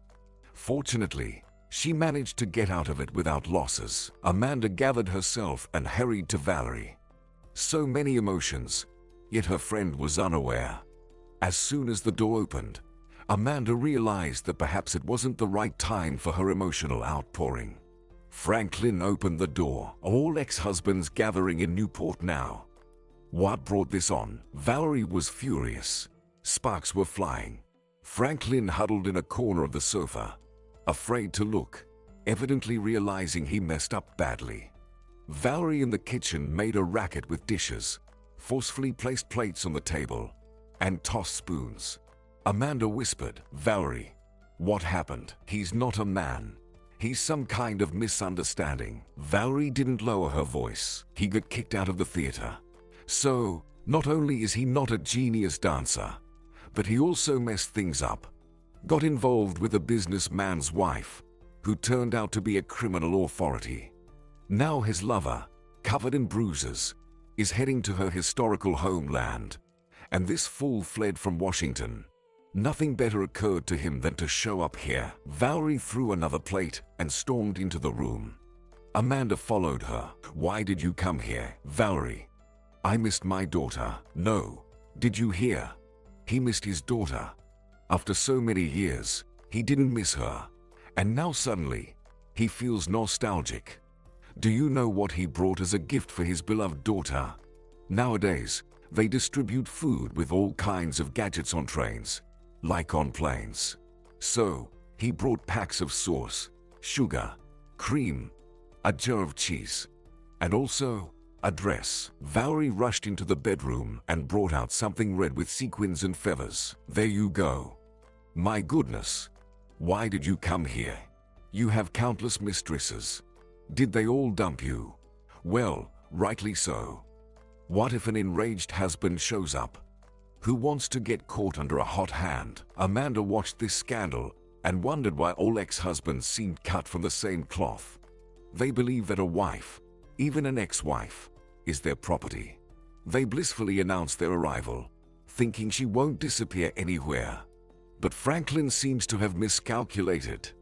Fortunately, she managed to get out of it without losses. Amanda gathered herself and hurried to Valerie. So many emotions, yet her friend was unaware. As soon as the door opened, Amanda realized that perhaps it wasn't the right time for her emotional outpouring. Franklin opened the door. All ex-husbands gathering in Newport now. What brought this on? Valerie was furious. Sparks were flying. Franklin huddled in a corner of the sofa, afraid to look, evidently realizing he messed up badly. Valerie in the kitchen made a racket with dishes, forcefully placed plates on the table, and tossed spoons. Amanda whispered, "Valerie, what happened? He's not a man. He's some kind of misunderstanding." Valerie didn't lower her voice. He got kicked out of the theater. So, not only is he not a genius dancer, but he also messed things up. Got involved with a businessman's wife, who turned out to be a criminal authority. Now his lover, covered in bruises, is heading to her historical homeland, and this fool fled from Washington. Nothing better occurred to him than to show up here. Valerie threw another plate and stormed into the room. Amanda followed her. "Why did you come here, Valerie?" "I missed my daughter." "No. Did you hear? He missed his daughter. After so many years, he didn't miss her. And now suddenly, he feels nostalgic. Do you know what he brought as a gift for his beloved daughter? Nowadays, they distribute food with all kinds of gadgets on trains, like on planes. So, he brought packs of sauce, sugar, cream, a jar of cheese, and also a dress." Valerie rushed into the bedroom and brought out something red with sequins and feathers. "There you go. My goodness. Why did you come here? You have countless mistresses. Did they all dump you? Well, rightly so. What if an enraged husband shows up, who wants to get caught under a hot hand?" Amanda watched this scandal and wondered why all ex-husbands seemed cut from the same cloth. They believe that a wife, even an ex-wife, is their property. They blissfully announce their arrival, thinking she won't disappear anywhere. But Franklin seems to have miscalculated.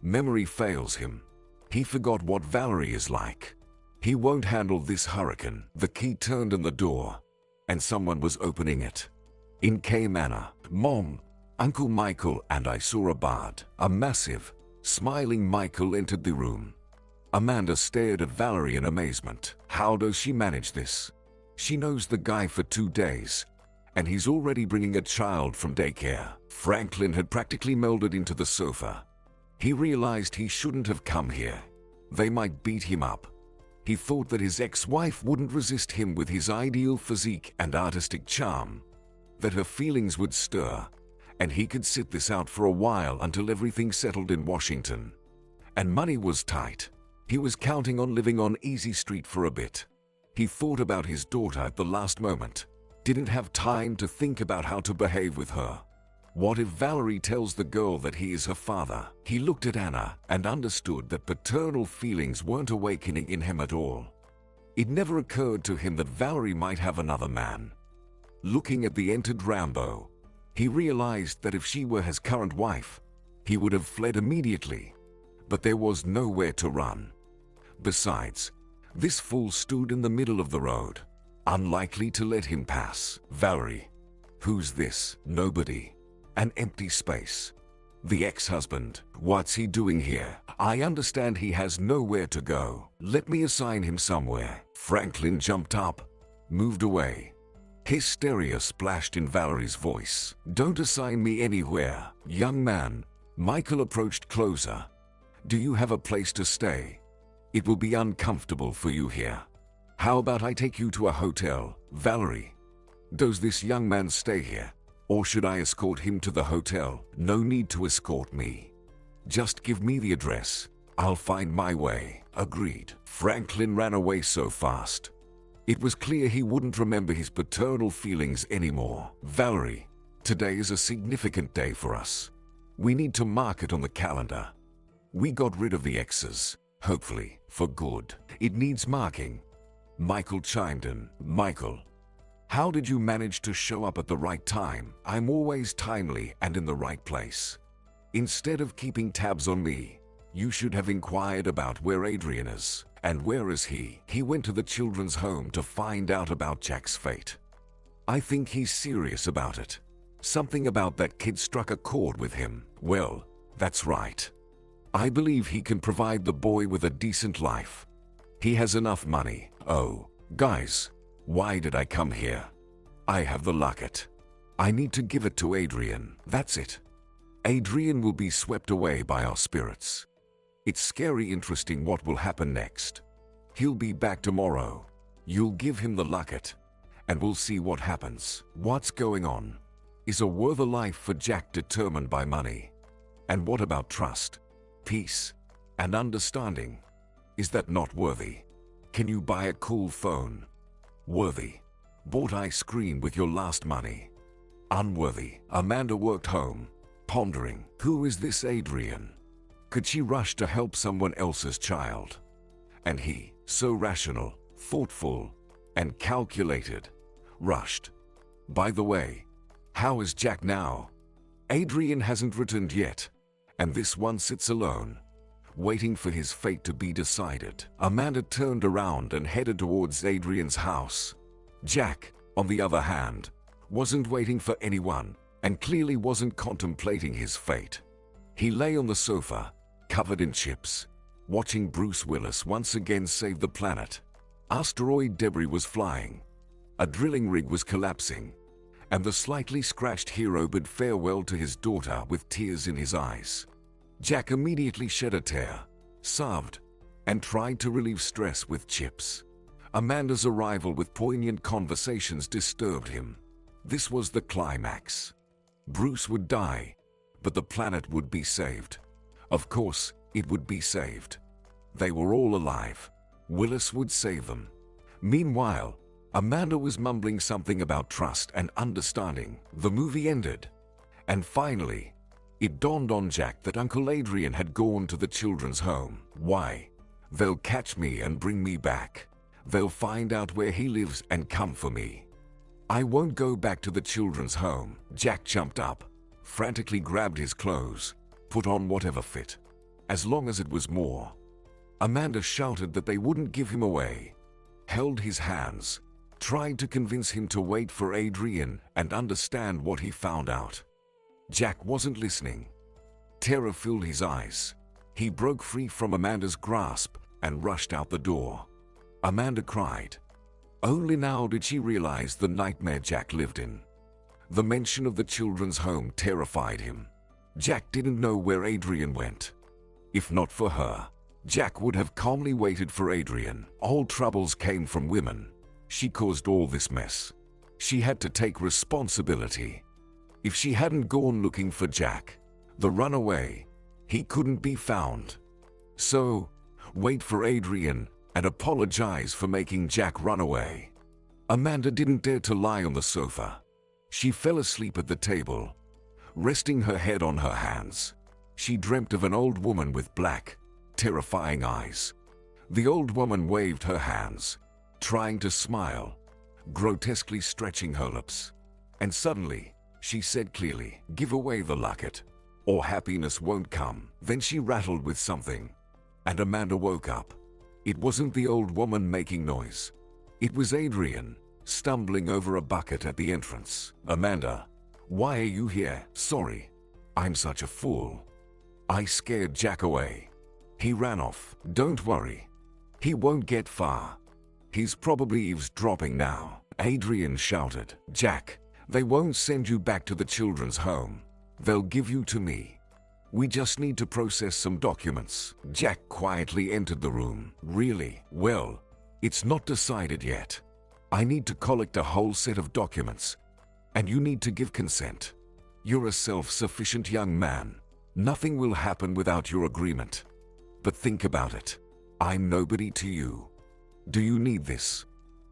Memory fails him. He forgot what Valerie is like. He won't handle this hurricane. The key turned in the door, and someone was opening it. In came Anna. "Mom, Uncle Michael and I saw a bard." A massive, smiling Michael entered the room. Amanda stared at Valerie in amazement. How does she manage this? She knows the guy for 2 days, and he's already bringing a child from daycare. Franklin had practically melded into the sofa. He realized he shouldn't have come here. They might beat him up. He thought that his ex-wife wouldn't resist him with his ideal physique and artistic charm, that her feelings would stir, and he could sit this out for a while until everything settled in Washington. And money was tight. He was counting on living on Easy Street for a bit. He thought about his daughter at the last moment, didn't have time to think about how to behave with her. What if Valerie tells the girl that he is her father? He looked at Anna and understood that paternal feelings weren't awakening in him at all. It never occurred to him that Valerie might have another man. Looking at the entered Rambo, he realized that if she were his current wife, he would have fled immediately. But there was nowhere to run. Besides, this fool stood in the middle of the road, unlikely to let him pass. "Valerie, who's this?" "Nobody." An empty space. The ex-husband. "What's he doing here? I understand he has nowhere to go. Let me assign him somewhere." Franklin jumped up, moved away. Hysteria splashed in Valerie's voice. "Don't assign me anywhere." "Young man," Michael approached closer. "Do you have a place to stay? It will be uncomfortable for you here. How about I take you to a hotel?" "Valerie, does this young man stay here? Or should I escort him to the hotel?" "No need to escort me. Just give me the address. I'll find my way." "Agreed." Franklin ran away so fast. It was clear he wouldn't remember his paternal feelings anymore. "Valerie, today is a significant day for us. We need to mark it on the calendar. We got rid of the exes, hopefully, for good. It needs marking." Michael chimed in. "Michael, How did you manage to show up at the right time? I'm always timely and in the right place. Instead of keeping tabs on me, you should have inquired about where Adrian is. And where is he? He went to the children's home to find out about Jack's fate. I think he's serious about it. Something about that kid struck a chord with him. Well, that's right. I believe he can provide the boy with a decent life. He has enough money. Oh, guys, why did I come here? I have the locket. I need to give it to Adrian. That's it. Adrian will be swept away by our spirits. It's scary interesting what will happen next. He'll be back tomorrow. You'll give him the locket, and we'll see what happens. What's going on? Is a worth a life for Jack determined by money? And what about trust, peace, and understanding? Is that not worthy? Can you buy a cool phone? Worthy. Bought ice cream with your last money? Unworthy. Amanda worked home, pondering, who is this Adrian? Could she rush to help someone else's child? And he, so rational, thoughtful, and calculated, rushed. By the way, how is Jack now? Adrian hasn't returned yet, and this one sits alone, waiting for his fate to be decided. Amanda turned around and headed towards Adrian's house. Jack, on the other hand, wasn't waiting for anyone, and clearly wasn't contemplating his fate. He lay on the sofa, covered in chips, watching Bruce Willis once again save the planet. Asteroid debris was flying, a drilling rig was collapsing, and the slightly scratched hero bid farewell to his daughter with tears in his eyes. Jack immediately shed a tear, sobbed, and tried to relieve stress with chips. Amanda's arrival with poignant conversations disturbed him. This was the climax. Bruce would die, but the planet would be saved. Of course, it would be saved. They were all alive. Willis would save them. Meanwhile, Amanda was mumbling something about trust and understanding. The movie ended. And finally, it dawned on Jack that Uncle Adrian had gone to the children's home. Why? They'll catch me and bring me back. They'll find out where he lives and come for me. I won't go back to the children's home. Jack jumped up, frantically grabbed his clothes, put on whatever fit, as long as it was more. Amanda shouted that they wouldn't give him away, held his hands, tried to convince him to wait for Adrian and understand what he found out. Jack wasn't listening. Terror filled his eyes. He broke free from Amanda's grasp and rushed out the door. Amanda cried. Only now did she realize the nightmare Jack lived in. The mention of the children's home terrified him. Jack didn't know where Adrian went. If not for her, Jack would have calmly waited for Adrian. All troubles came from women. She caused all this mess. She had to take responsibility. If she hadn't gone looking for Jack, the runaway, he couldn't be found. So, wait for Adrian and apologize for making Jack run away. Amanda didn't dare to lie on the sofa. She fell asleep at the table, resting her head on her hands. She dreamt of an old woman with black, terrifying eyes. The old woman waved her hands, trying to smile, grotesquely stretching her lips. And suddenly, she said clearly, "Give away the locket, or happiness won't come." Then she rattled with something, and Amanda woke up. It wasn't the old woman making noise. It was Adrian, stumbling over a bucket at the entrance. "Amanda, why are you here?" "Sorry, I'm such a fool. I scared Jack away. He ran off." "Don't worry. He won't get far. He's probably eavesdropping now," Adrian shouted. "Jack, they won't send you back to the children's home. They'll give you to me. We just need to process some documents." Jack quietly entered the room. "Really? Well, it's not decided yet. I need to collect a whole set of documents, and you need to give consent. You're a self-sufficient young man. Nothing will happen without your agreement. But think about it. I'm nobody to you. Do you need this?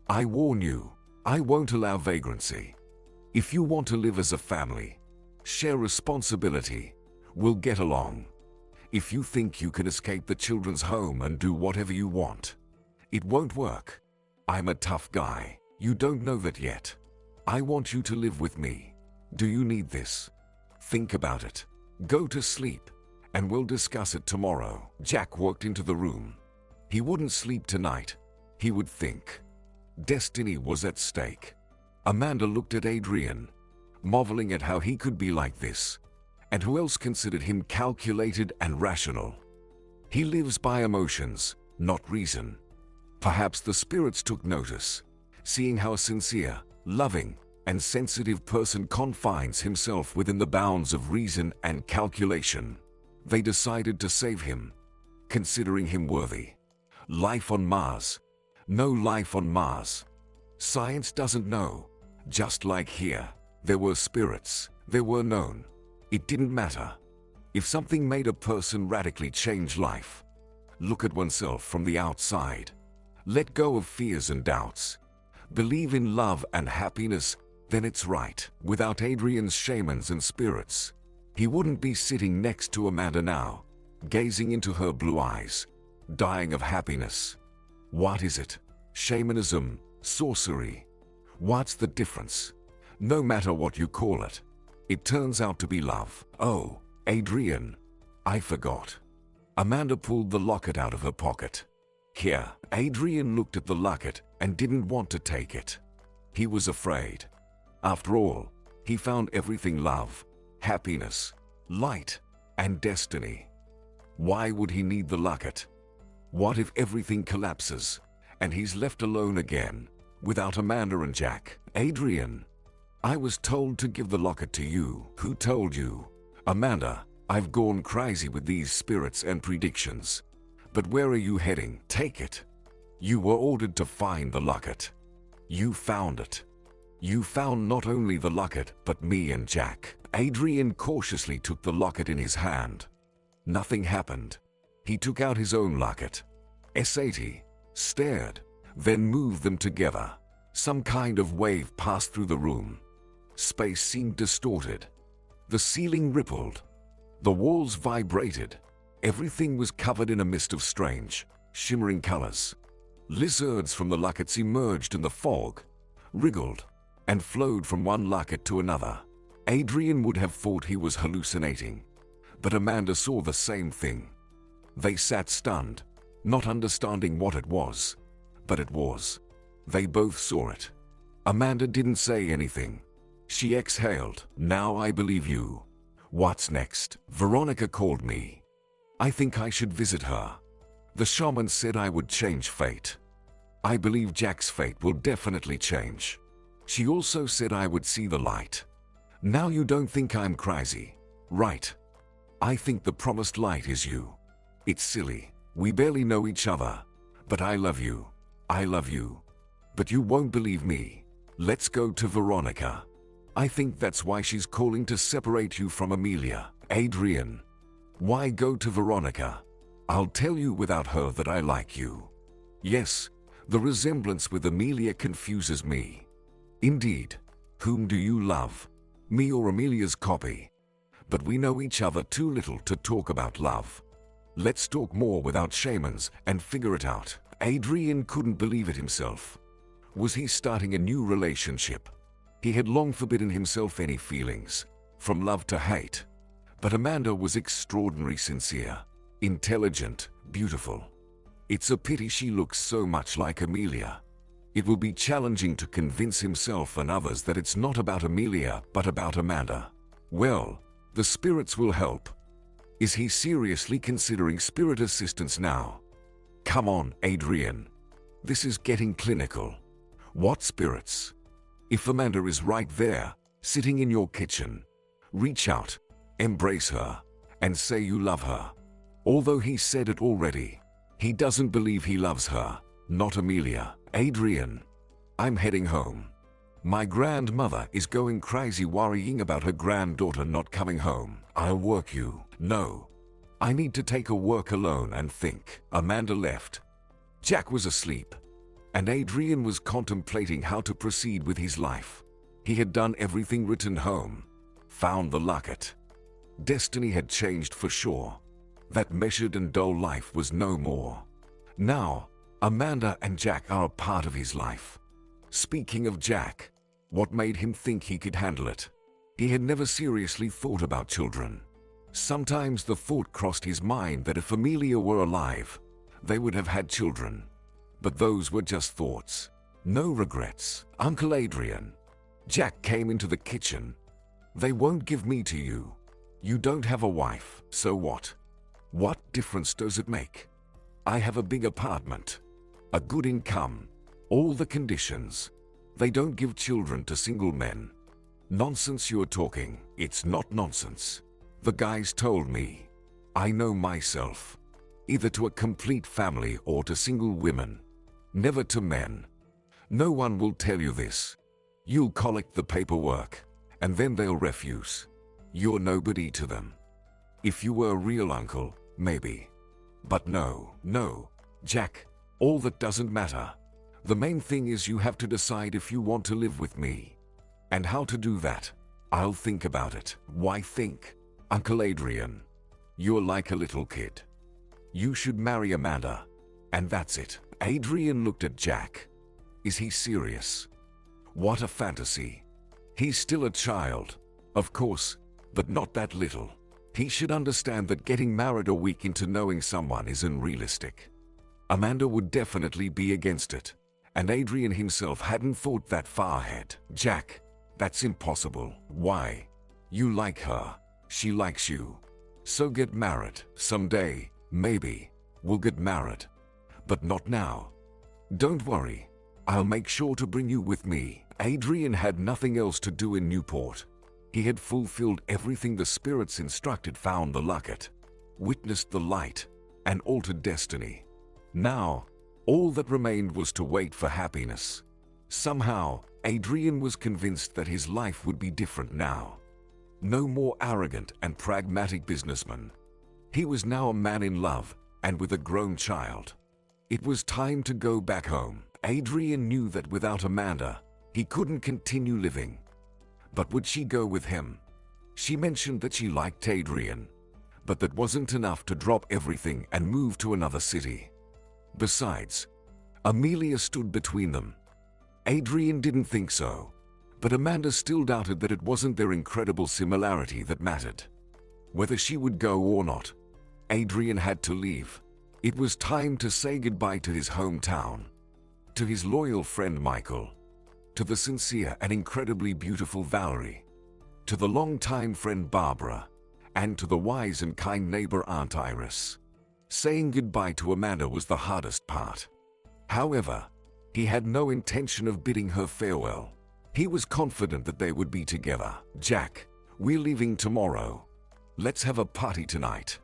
I warn you, I won't allow vagrancy. If you want to live as a family, share responsibility, we'll get along. If you think you can escape the children's home and do whatever you want, it won't work. I'm a tough guy. You don't know that yet. I want you to live with me. Do you need this? Think about it. Go to sleep, and we'll discuss it tomorrow. Jack walked into the room. He wouldn't sleep tonight. He would think. Destiny was at stake. Amanda looked at Adrian, marveling at how he could be like this, and who else considered him calculated and rational. He lives by emotions, not reason. Perhaps the spirits took notice, seeing how a sincere, loving, and sensitive person confines himself within the bounds of reason and calculation. They decided to save him, considering him worthy. Life on Mars. No life on Mars. Science doesn't know. Just like here, there were spirits, there were known. It didn't matter. If something made a person radically change life, look at oneself from the outside. Let go of fears and doubts. Believe in love and happiness, then it's right. Without Adrian's shamans and spirits, he wouldn't be sitting next to Amanda now, gazing into her blue eyes, dying of happiness. What is it? Shamanism, sorcery. What's the difference? No matter what you call it, it turns out to be love. Oh, Adrian, I forgot. Amanda pulled the locket out of her pocket. Here. Adrian looked at the locket and didn't want to take it. He was afraid. After all, he found everything love, happiness, light, and destiny. Why would he need the locket? What if everything collapses and he's left alone again, without Amanda and Jack? Adrian, I was told to give the locket to you. Who told you? Amanda, I've gone crazy with these spirits and predictions. But where are you heading? Take it. You were ordered to find the locket. You found it. You found not only the locket, but me and Jack. Adrian cautiously took the locket in his hand. Nothing happened. He took out his own locket. S80, stared, then moved them together. Some kind of wave passed through the room. Space seemed distorted. The ceiling rippled. The walls vibrated. Everything was covered in a mist of strange, shimmering colors. Lizards from the lockets emerged in the fog, wriggled, and flowed from one locket to another. Adrian would have thought he was hallucinating, but Amanda saw the same thing. They sat stunned, not understanding what it was, but it was. They both saw it. Amanda didn't say anything. She exhaled. Now I believe you. What's next? Veronica called me. I think I should visit her. The shaman said I would change fate. I believe Jack's fate will definitely change. She also said I would see the light. Now you don't think I'm crazy, right? I think the promised light is you. It's silly. We barely know each other. But I love you. I love you. But you won't believe me. Let's go to Veronica. I think that's why she's calling to separate you from Amelia. Adrian. Why go to Veronica? I'll tell you without her that I like you. Yes, the resemblance with Amelia confuses me. Indeed. Whom do you love? Me or Amelia's copy? But we know each other too little to talk about love. Let's talk more without shamans and figure it out. Adrian couldn't believe it himself. Was he starting a new relationship? He had long forbidden himself any feelings, from love to hate. But Amanda was extraordinarily sincere, intelligent, beautiful. It's a pity she looks so much like Amelia. It will be challenging to convince himself and others that it's not about Amelia, but about Amanda. Well, the spirits will help. Is he seriously considering spirit assistance now? Come on, Adrian. This is getting clinical. What spirits? If Amanda is right there, sitting in your kitchen, reach out, embrace her, and say you love her. Although he said it already, he doesn't believe he loves her, not Amelia. Adrian, I'm heading home. My grandmother is going crazy worrying about her granddaughter not coming home. I'll work you. No. I need to take a walk alone and think. Amanda left. Jack was asleep, and Adrian was contemplating how to proceed with his life. He had done everything, returned home, found the locket. Destiny had changed for sure. That measured and dull life was no more. Now, Amanda and Jack are a part of his life. Speaking of Jack, What made him think he could handle it? He had never seriously thought about children. Sometimes the thought crossed his mind that if Amelia were alive, they would have had children. But those were just thoughts. No regrets. Uncle Adrian. Jack came into the kitchen. They won't give me to you. You don't have a wife, so what? What difference does it make? I have a big apartment, a good income, all the conditions. They don't give children to single men. Nonsense you're talking. It's not nonsense. The guys told me. I know myself. Either to a complete family or to single women. Never to men. No one will tell you this. You'll collect the paperwork, and then they'll refuse. You're nobody to them. If you were a real uncle, maybe. But no, Jack, all that doesn't matter. The main thing is you have to decide if you want to live with me. And how to do that. I'll think about it. Why think? Uncle Adrian, you're like a little kid. You should marry Amanda. And that's it. Adrian looked at Jack. Is he serious? What a fantasy. He's still a child, of course, but not that little. He should understand that getting married a week into knowing someone isn't realistic. Amanda would definitely be against it, and Adrian himself hadn't thought that far ahead. Jack, that's impossible. Why? You like her. She likes you. So get married. Someday, maybe, we'll get married. But not now. Don't worry. I'll make sure to bring you with me. Adrian had nothing else to do in Newport. He had fulfilled everything the spirits instructed, found the locket, witnessed the light, and altered destiny. Now, all that remained was to wait for happiness. Somehow, Adrian was convinced that his life would be different now. No more arrogant and pragmatic businessman. He was now a man in love and with a grown child. It was time to go back home. Adrian knew that without Amanda, he couldn't continue living. But would she go with him? She mentioned that she liked Adrian, but that wasn't enough to drop everything and move to another city. Besides, Amelia stood between them. Adrian didn't think so, but Amanda still doubted that it wasn't their incredible similarity that mattered. Whether she would go or not, Adrian had to leave. It was time to say goodbye to his hometown, to his loyal friend Michael, to the sincere and incredibly beautiful Valerie, to the longtime friend Barbara, and to the wise and kind neighbor Aunt Iris. Saying goodbye to Amanda was the hardest part. However, he had no intention of bidding her farewell. He was confident that they would be together. Jack, we're leaving tomorrow. Let's have a party tonight.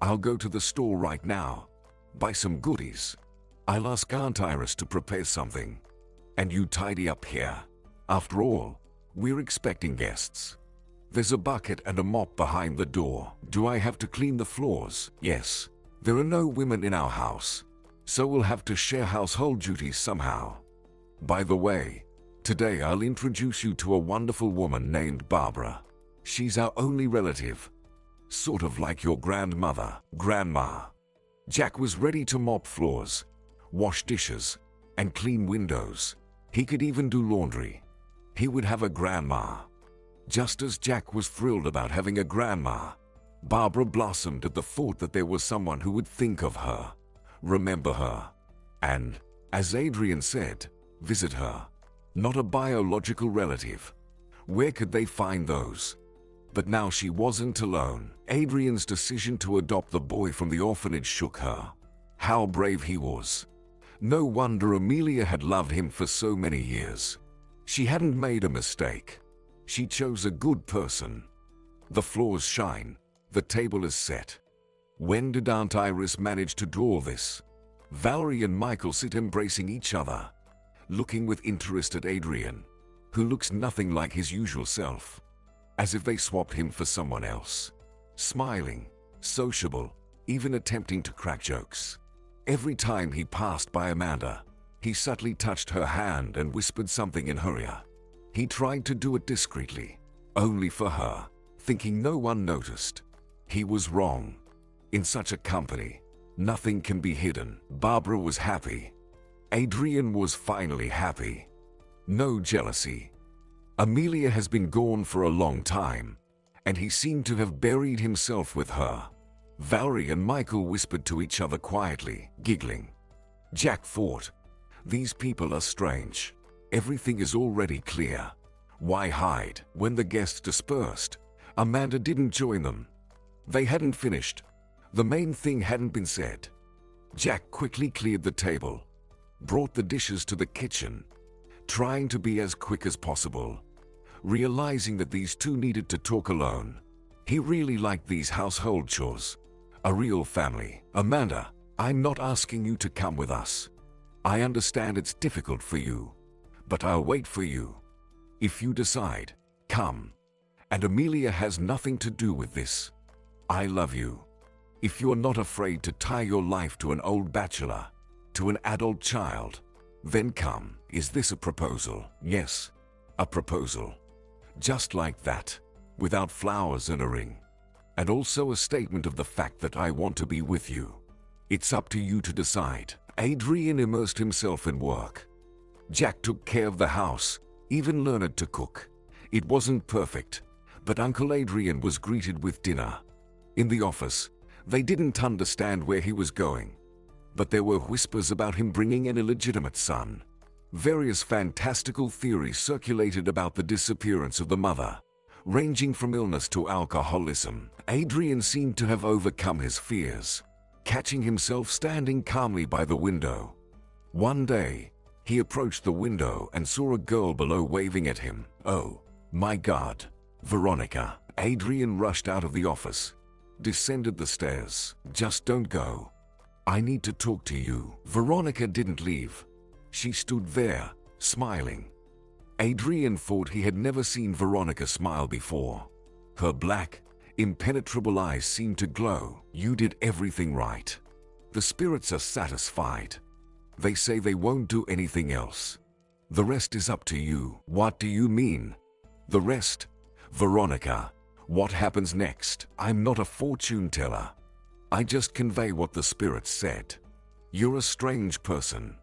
I'll go to the store right now. Buy some goodies. I'll ask Aunt Iris to prepare something. And you tidy up here. After all, we're expecting guests. There's a bucket and a mop behind the door. Do I have to clean the floors? Yes. There are no women in our house, so we'll have to share household duties somehow. By the way, today I'll introduce you to a wonderful woman named Barbara. She's our only relative. Sort of like your grandmother, Grandma. Jack was ready to mop floors, wash dishes, and clean windows. He could even do laundry. He would have a grandma. Just as Jack was thrilled about having a grandma, Barbara blossomed at the thought that there was someone who would think of her, remember her, and, as Adrian said, visit her. Not a biological relative. Where could they find those? But now she wasn't alone. Adrian's decision to adopt the boy from the orphanage shook her. How brave he was. No wonder Amelia had loved him for so many years. She hadn't made a mistake. She chose a good person. The floors shine. The table is set. When did Aunt Iris manage to do all this? Valerie and Michael sit embracing each other, looking with interest at Adrian, who looks nothing like his usual self, as if they swapped him for someone else. Smiling, sociable, even attempting to crack jokes. Every time he passed by Amanda, he subtly touched her hand and whispered something in her ear. He tried to do it discreetly, only for her, thinking no one noticed. He was wrong. In such a company, nothing can be hidden. Barbara was happy. Adrian was finally happy. No jealousy. Amelia has been gone for a long time, and he seemed to have buried himself with her. Valerie and Michael whispered to each other quietly, giggling. Jack thought, these people are strange. Everything is already clear. Why hide? When the guests dispersed, Amanda didn't join them. They hadn't finished. The main thing hadn't been said. Jack quickly cleared the table, brought the dishes to the kitchen, trying to be as quick as possible, realizing that these two needed to talk alone. He really liked these household chores. A real family. Amanda, I'm not asking you to come with us. I understand it's difficult for you, but I'll wait for you. If you decide, come. And Amelia has nothing to do with this. I love you. If you're not afraid to tie your life to an old bachelor, to an adult child, then come. Is this a proposal? Yes, a proposal. Just like that, without flowers and a ring. And also a statement of the fact that I want to be with you. It's up to you to decide. Adrian immersed himself in work. Jack took care of the house, even learned to cook. It wasn't perfect, but Uncle Adrian was greeted with dinner. In the office, they didn't understand where he was going, but there were whispers about him bringing an illegitimate son. Various fantastical theories circulated about the disappearance of the mother, ranging from illness to alcoholism. Adrian seemed to have overcome his fears, catching himself standing calmly by the window. One day, he approached the window and saw a girl below waving at him. Oh, my God, Veronica. Adrian rushed out of the office, descended the stairs. Just don't go. I need to talk to you. Veronica didn't leave. She stood there, smiling. Adrian thought he had never seen Veronica smile before. Her black, impenetrable eyes seemed to glow. You did everything right. The spirits are satisfied. They say they won't do anything else. The rest is up to you. What do you mean? The rest? Veronica, what happens next? I'm not a fortune teller. I just convey what the spirits said. You're a strange person.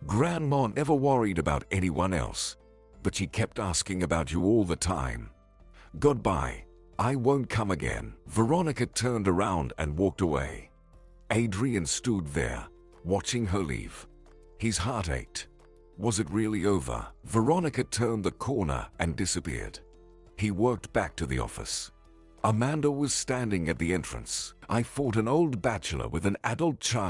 Grandma never worried about anyone else, but she kept asking about you all the time. Goodbye. I won't come again. Veronica turned around and walked away. Adrian stood there, watching her leave. His heart ached. Was it really over? Veronica turned the corner and disappeared. He walked back to the office. Amanda was standing at the entrance. I fought an old bachelor with an adult child.